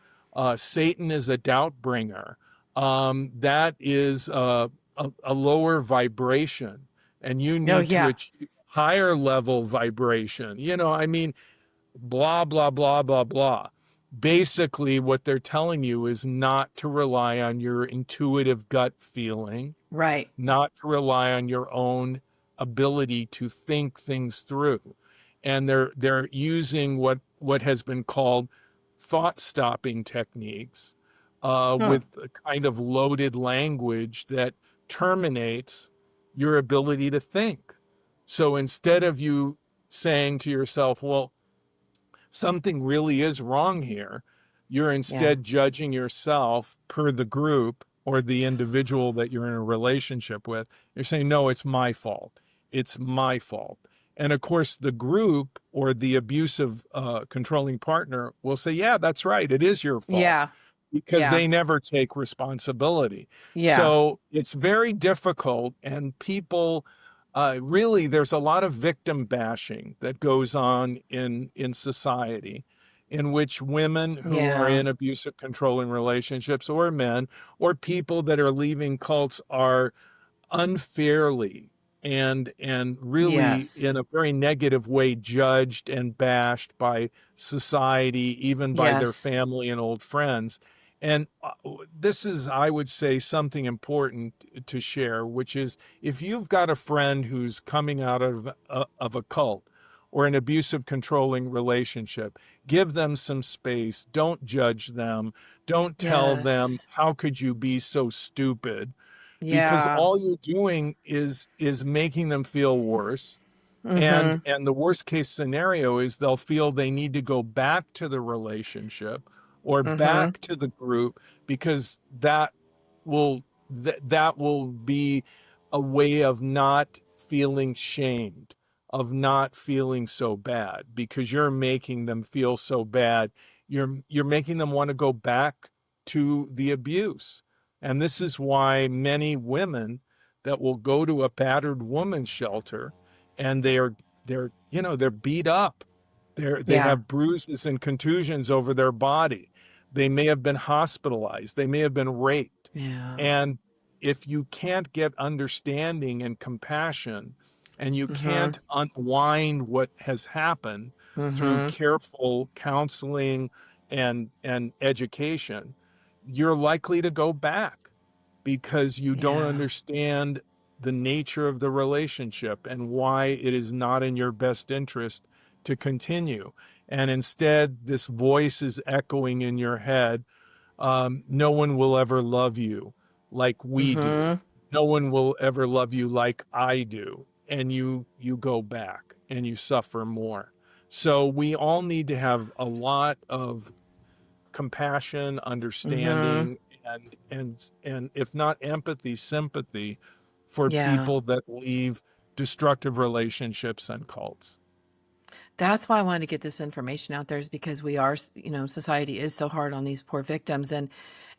Satan is a doubt bringer. That is a lower vibration, and you Oh need to yeah. achieve higher level vibration. You know, I mean, blah, blah, blah, blah, blah. Basically, what they're telling you is not to rely on your intuitive gut feeling, Right. not to rely on your own ability to think things through. And they're using what has been called thought stopping techniques Hmm. with a kind of loaded language that terminates your ability to think. So instead of you saying to yourself, well, something really is wrong here, you're Yeah. instead judging yourself per the group or the individual that you're in a relationship with. You're saying, no, it's my fault. It's my fault. And of course, the group or the abusive, controlling partner will say, yeah, that's right. It is your fault Yeah. because Yeah. they never take responsibility. Yeah. So it's very difficult. And people, really, there's a lot of victim bashing that goes on in society, in which women who are Yeah. in abusive, controlling relationships, or men, or people that are leaving cults are unfairly and really Yes. in a very negative way judged and bashed by society, even by their Yes. family and old friends. And this is, I would say, something important to share, which is if you've got a friend who's coming out of a cult or an abusive, controlling relationship, give them some space. Don't judge them. Don't tell them, Yes. how could you be so stupid? Because Yeah. all you're doing is making them feel worse. Mm-hmm. And the worst case scenario is they'll feel they need to go back to the relationship or Mm-hmm. back to the group because that will be a way of not feeling shamed, of not feeling so bad because you're making them feel so bad. You're making them want to go back to the abuse. And this is why many women that will go to a battered woman's shelter and they're beat up. They Yeah. have bruises and contusions over their body. They may have been hospitalized. They may have been raped. Yeah. And if you can't get understanding and compassion, and you Mm-hmm. can't unwind what has happened through Mm-hmm. careful counseling and education, you're likely to go back because you don't Yeah. understand the nature of the relationship and why it is not in your best interest to continue. And instead, this voice is echoing in your head, no one will ever love you like we do. Mm-hmm. No one will ever love you like I do. And you go back and you suffer more. So we all need to have a lot of compassion, Mm-hmm. understanding, and if not empathy, sympathy for Yeah. people that leave destructive relationships and cults. That's why I wanted to get this information out there, is because we are, society is so hard on these poor victims. And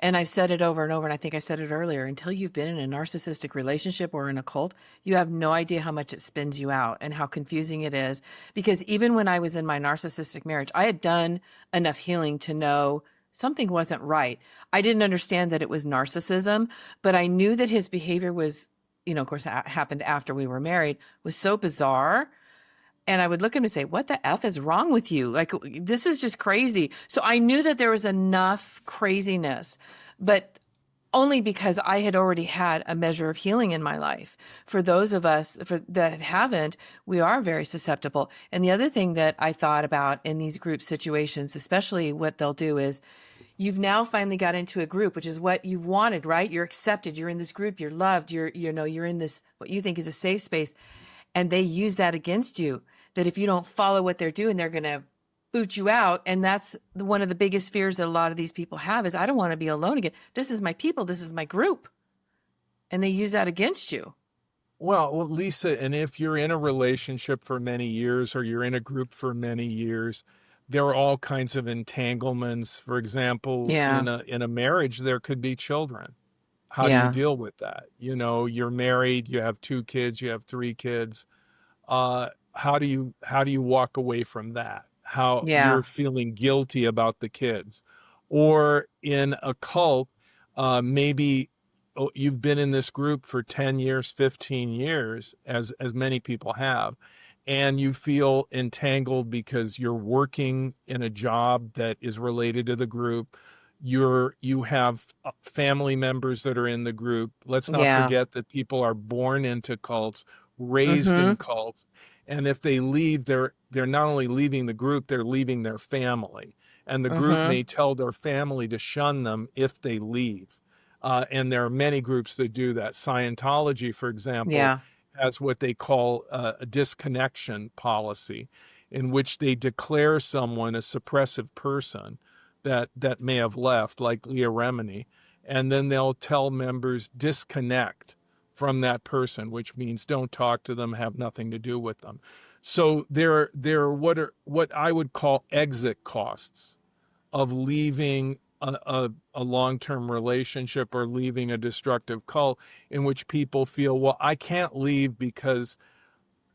I've said it over and over, and I think I said it earlier, until you've been in a narcissistic relationship or in a cult, you have no idea how much it spins you out and how confusing it is. Because even when I was in my narcissistic marriage, I had done enough healing to know something wasn't right. I didn't understand that it was narcissism, but I knew that his behavior was, of course, happened after we were married, was so bizarre. And I would look at him and say, what the F is wrong with you? Like, this is just crazy. So I knew that there was enough craziness, but only because I had already had a measure of healing in my life. For those of us that haven't, we are very susceptible. And the other thing that I thought about in these group situations, especially what they'll do is, you've now finally got into a group, which is what you've wanted, right? You're accepted. You're in this group. You're loved. You're in this, what you think is a safe space. And they use that against you, that if you don't follow what they're doing, they're going to boot you out. And that's one of the biggest fears that a lot of these people have is, I don't want to be alone again. This is my people. This is my group. And they use that against you. Well, Lisa, and if you're in a relationship for many years or you're in a group for many years, there are all kinds of entanglements. For example, Yeah. in a marriage, there could be children. How do you Yeah. deal with that? You're married, you have 2 kids, you have 3 kids. How do you walk away from that? How Yeah. you're feeling guilty about the kids, or in a cult, maybe you've been in this group for 10 years, 15 years, as many people have, and you feel entangled because you're working in a job that is related to the group. You have family members that are in the group. Let's not Yeah. forget that people are born into cults, raised in Mm-hmm. cults, and if they leave, they're not only leaving the group, they're leaving their family, and the group Mm-hmm. may tell their family to shun them if they leave. And there are many groups that do that. Scientology, for example, Yeah. has what they call a disconnection policy, in which they declare someone a suppressive person that may have left, like Leah Remini, and then they'll tell members disconnect from that person, which means don't talk to them, have nothing to do with them. So there are what I would call exit costs of leaving a long-term relationship or leaving a destructive cult, in which people feel, well, I can't leave because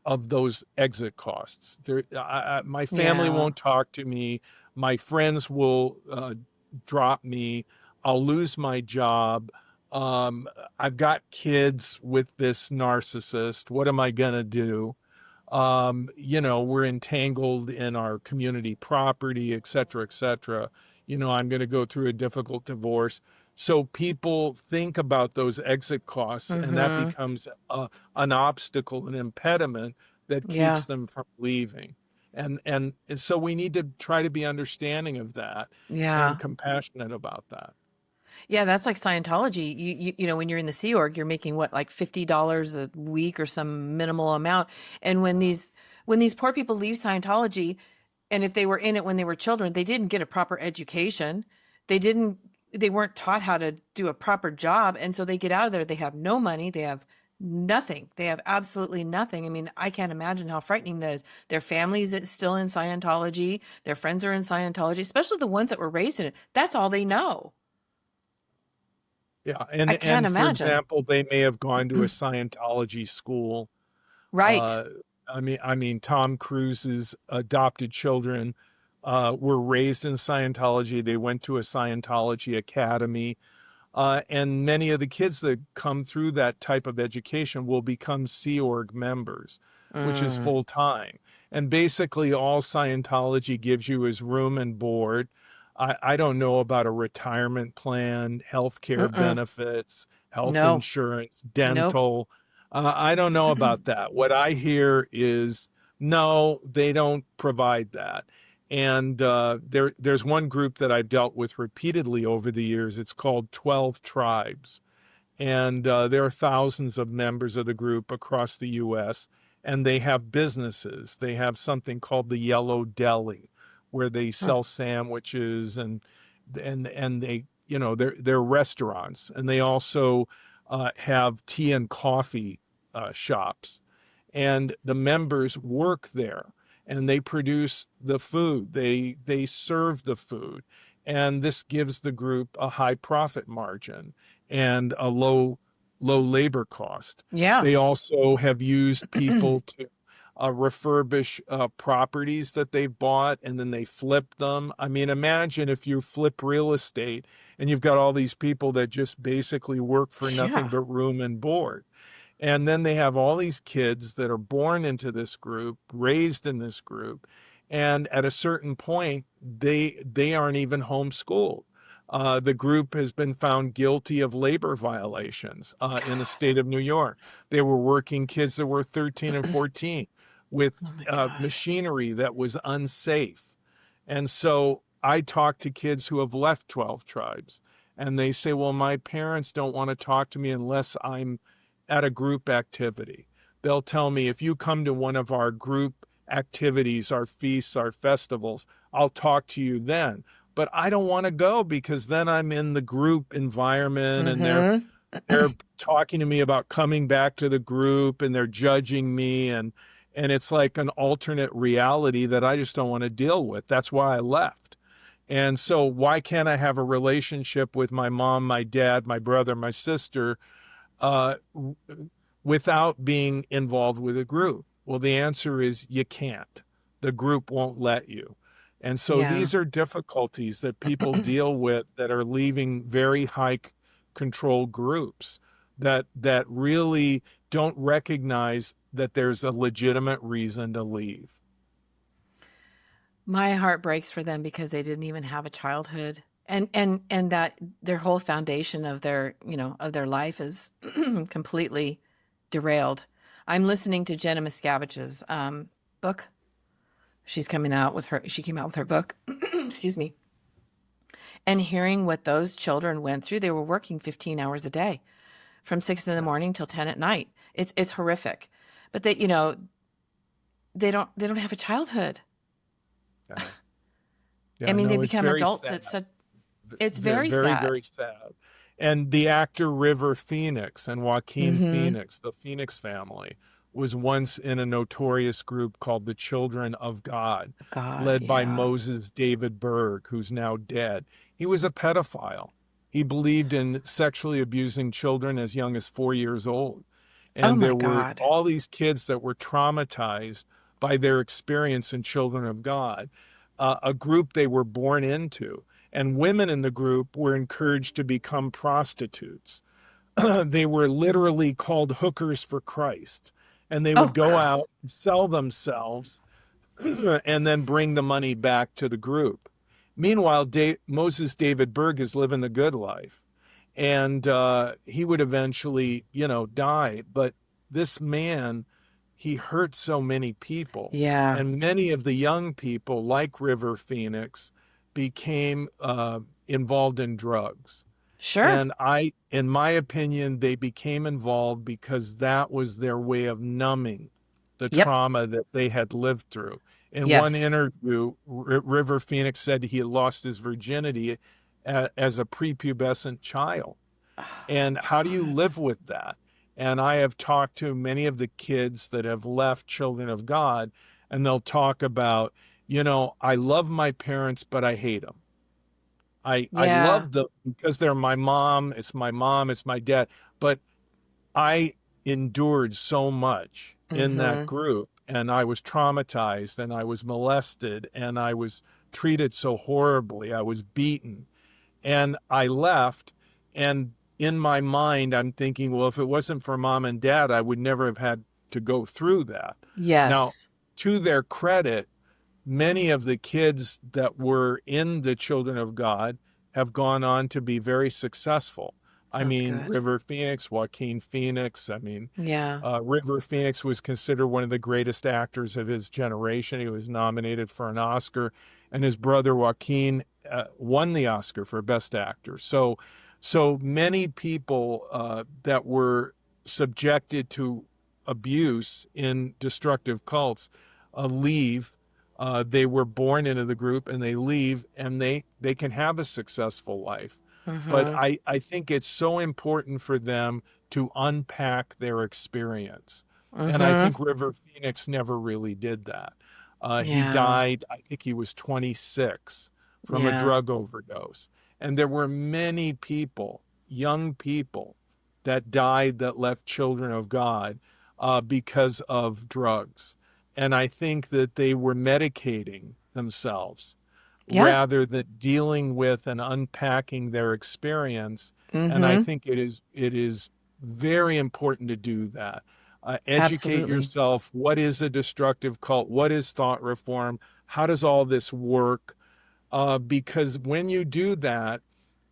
of those exit costs. My family Yeah. won't talk to me. My friends will drop me. I'll lose my job. Um, I've got kids with this narcissist. What am I going to do? We're entangled in our community property, et cetera, et cetera. I'm going to go through a difficult divorce. So people think about those exit costs, and that Mm-hmm. becomes an obstacle, an impediment that Yeah. keeps them from leaving. And so we need to try to be understanding of that and Yeah. compassionate about that. Yeah, that's like Scientology. When you're in the Sea Org, you're making what, like $50 a week or some minimal amount. And when these poor people leave Scientology, and if they were in it when they were children, they didn't get a proper education. They weren't taught how to do a proper job. And so they get out of there, they have no money, they have nothing. They have absolutely nothing. I mean, I can't imagine how frightening that is. Their families is still in Scientology, their friends are in Scientology, especially the ones that were raised in it. That's all they know. Yeah, I can't and for imagine. example, they may have gone to a Scientology school. Right. Uh, I mean, Tom Cruise's adopted children were raised in Scientology. They went to a Scientology academy. And many of the kids that come through that type of education will become Sea Org members, which is Mm. full time. And basically, all Scientology gives you is room and board. I don't know about a retirement plan, health care Mm-mm. benefits, health No. insurance, Nope. dental. I don't know about that. What I hear is no, they don't provide that. And there's one group that I've dealt with repeatedly over the years. It's called 12 Tribes. And there are thousands of members of the group across the U.S., and they have businesses. They have something called the Yellow Deli, where they Huh. sell sandwiches and they, they're restaurants. And they also have tea and coffee shops. And the members work there. and they produce the food. They serve the food, and this gives the group a high profit margin and a low labor cost. Yeah. They also have used people to refurbish properties that they've bought, and then they flip them. I mean, imagine if you flip real estate and you've got all these people that just basically work for nothing Yeah. but room and board. And then they have all these kids that are born into this group, raised in this group, and at a certain point, they aren't even homeschooled. The group has been found guilty of labor violations in the God. state of New York. They were working kids that were 13 and 14 with Oh my God. machinery that was unsafe. And so I talk to kids who have left 12 tribes, and they say, well, my parents don't want to talk to me unless I'm at a group activity. They'll tell me, if you come to one of our group activities, our feasts, our festivals, I'll talk to you then. But I don't want to go because then I'm in the group environment, and they're talking to me about coming back to the group, and they're judging me, and it's like an alternate reality that I just don't want to deal with. That's why I left. And so why can't I have a relationship with my mom, my dad, my brother, my sister, uh, without being involved with a group? Well, the answer is you can't. The group won't let you. And so Yeah. these are difficulties that people deal with that are leaving very high control groups that really don't recognize that there's a legitimate reason to leave. My heart breaks for them because they didn't even have a childhood. And that their whole foundation of their, of their life is completely derailed. I'm listening to Jenna Miscavige's book. She came out with her book. Excuse me. And hearing what those children went through, they were working 15 hours a day from 6 in the morning till 10 at night. It's horrific. But they don't have a childhood. Yeah. I mean, they No, it's become very adults. sad. It's very Very, sad. very sad. And the actor River Phoenix and Joaquin Mm-hmm. Phoenix, the Phoenix family, was once in a notorious group called the Children of God, God, led by yeah. Moses David Berg, who's now dead. He was a pedophile. He believed in sexually abusing children as young as 4 years old. Oh And my there were God. all these kids that were traumatized by their experience in Children of God, a group they were born into. And women in the group were encouraged to become prostitutes. They were literally called hookers for Christ. And they Oh would go God. out, sell themselves, and then bring the money back to the group. Meanwhile, Moses David Berg is living the good life. And he would eventually, die. But this man, he hurt so many people. Yeah. And many of the young people, like River Phoenix, became involved in drugs. Sure. And in my opinion, they became involved because that was their way of numbing the Yep. trauma that they had lived through. In one Yes. interview, River Phoenix said he had lost his virginity as a prepubescent child. Oh And how do you God. live with that? And I have talked to many of the kids that have left Children of God, and they'll talk about, I love my parents, but I hate them. I Yeah. love them because they're my mom, it's my dad, but I endured so much in that Mm-hmm. group, and I was traumatized, and I was molested, and I was treated so horribly. I was beaten, and I left. And in my mind, I'm thinking, well, if it wasn't for mom and dad, I would never have had to go through that. Now, Yes. to their credit, many of the kids that were in the Children of God have gone on to be very successful. I That's mean, good. River Phoenix, Joaquin Phoenix. I mean, Yeah. River Phoenix was considered one of the greatest actors of his generation. He was nominated for an Oscar, and his brother Joaquin won the Oscar for Best Actor. So many people that were subjected to abuse in destructive cults leave. They were born into the group, and they leave, and they can have a successful life. But Mm-hmm. I think it's so important for them to unpack their experience. And I Mm-hmm. think River Phoenix never really did that. He Yeah. died, I think he was 26 from a Yeah. drug overdose. And there were many people, young people, that died that left children of God because of drugs. And I think that they were medicating themselves Yeah. rather than dealing with and unpacking their experience. And I Mm-hmm. think it is very important to do that. Educate Absolutely. yourself. What is a destructive cult? What is thought reform? How does all this work? Because when you do that,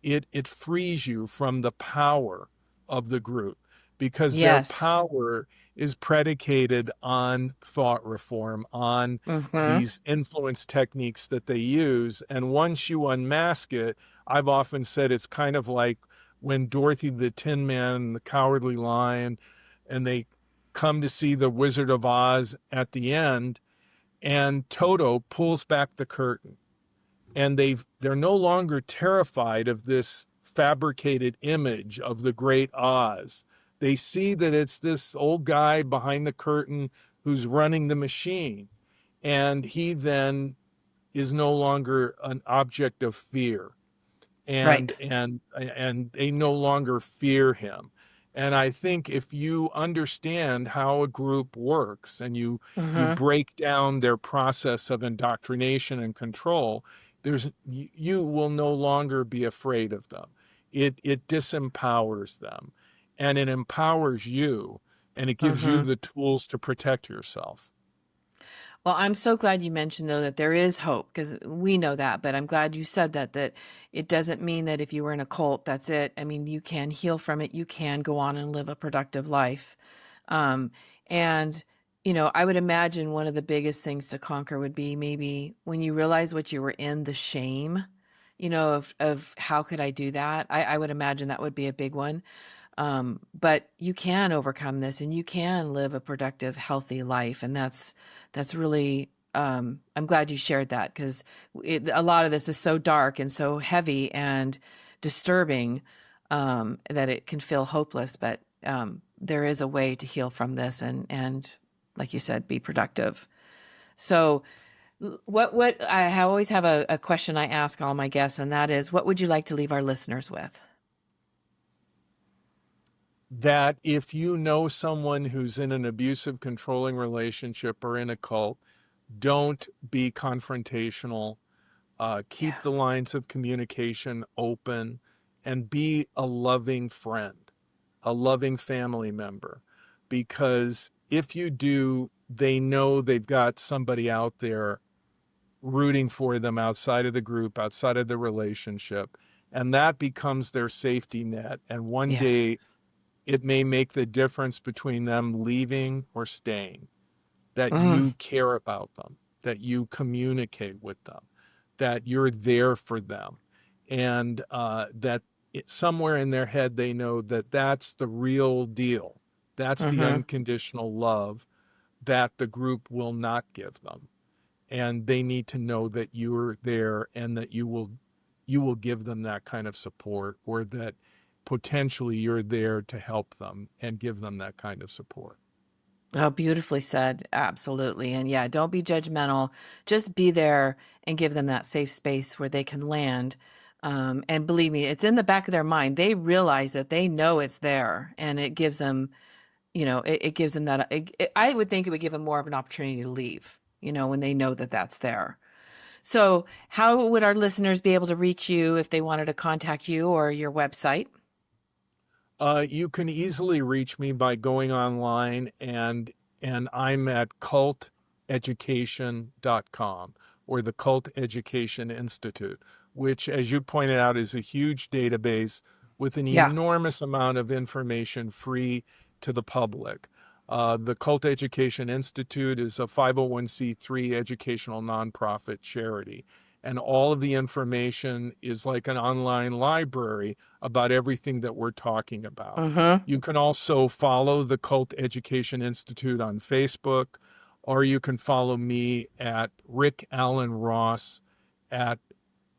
it frees you from the power of the group, because their Yes. power is predicated on thought reform, on Mm-hmm. these influence techniques that they use. And once you unmask it, I've often said it's kind of like when Dorothy the Tin Man and the Cowardly Lion, and they come to see the Wizard of Oz at the end, and Toto pulls back the curtain, and they're no longer terrified of this fabricated image of the great Oz. They see that it's this old guy behind the curtain who's running the machine, and he then is no longer an object of fear, and Right. and and they no longer fear him. And I think if you understand how a group works, and you Mm-hmm. break down their process of indoctrination and control, you will no longer be afraid of them. It disempowers them, and it empowers you, and it gives you Mm-hmm. the tools to protect yourself. Well, I'm so glad you mentioned though that there is hope, because we know that, but I'm glad you said that it doesn't mean that if you were in a cult, that's it. I mean, you can heal from it. You can go on and live a productive life. Um, and I would imagine one of the biggest things to conquer would be maybe when you realize what you were in, the shame, of how could I do that? I would imagine that would be a big one. But you can overcome this and you can live a productive, healthy life. And that's really, I'm glad you shared that, because a lot of this is so dark and so heavy and disturbing, that it can feel hopeless. But there is a way to heal from this and like you said, be productive. So what I always have a question I ask all my guests, and that is, what would you like to leave our listeners with? That if you know someone who's in an abusive, controlling relationship or in a cult, don't be confrontational. Keep Yeah. the lines of communication open, and be a loving friend, a loving family member. Because if you do, they know they've got somebody out there rooting for them outside of the group, outside of the relationship. And that becomes their safety net. And one Yes. day it may make the difference between them leaving or staying, that Mm, you care about them, that you communicate with them, that you're there for them, and that somewhere in their head they know that that's the real deal. That's the mm-hmm. unconditional love that the group will not give them. And they need to know that you're there, and that you will give them that kind of support, or that potentially you're there to help them and give them that kind of support. Oh, beautifully said. Absolutely. And yeah, don't be judgmental. Just be there and give them that safe space where they can land. And believe me, it's in the back of their mind. They realize that, they know it's there, and it gives them, it gives them that. I would think it would give them more of an opportunity to leave, when they know that that's there. So, how would our listeners be able to reach you if they wanted to contact you or your website? You can easily reach me by going online, and I'm at culteducation.com, or the Cult Education Institute, which, as you pointed out, is a huge database with an Yeah. enormous amount of information free to the public. The Cult Education Institute is a 501c3 educational nonprofit charity, and all of the information is like an online library about everything that we're talking about. Mm-hmm. You can also follow the Cult Education Institute on Facebook, or you can follow me at Rick Allen Ross at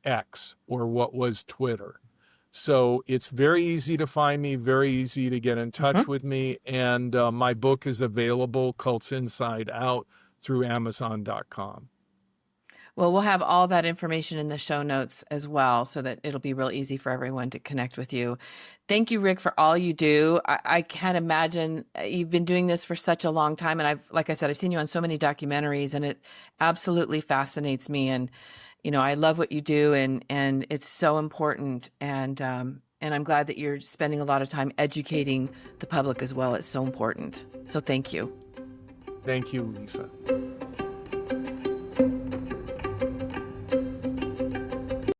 X, or what was Twitter. So it's very easy to find me, very easy to get in Mm-hmm. touch with me. And my book is available, Cults Inside Out, through Amazon.com. Well, we'll have all that information in the show notes as well, so that it'll be real easy for everyone to connect with you. Thank you, Rick, for all you do. I can't imagine you've been doing this for such a long time. And like I said, I've seen you on so many documentaries, and it absolutely fascinates me. And, I love what you do, and it's so important. And I'm glad that you're spending a lot of time educating the public as well. It's so important. So thank you. Thank you, Lisa.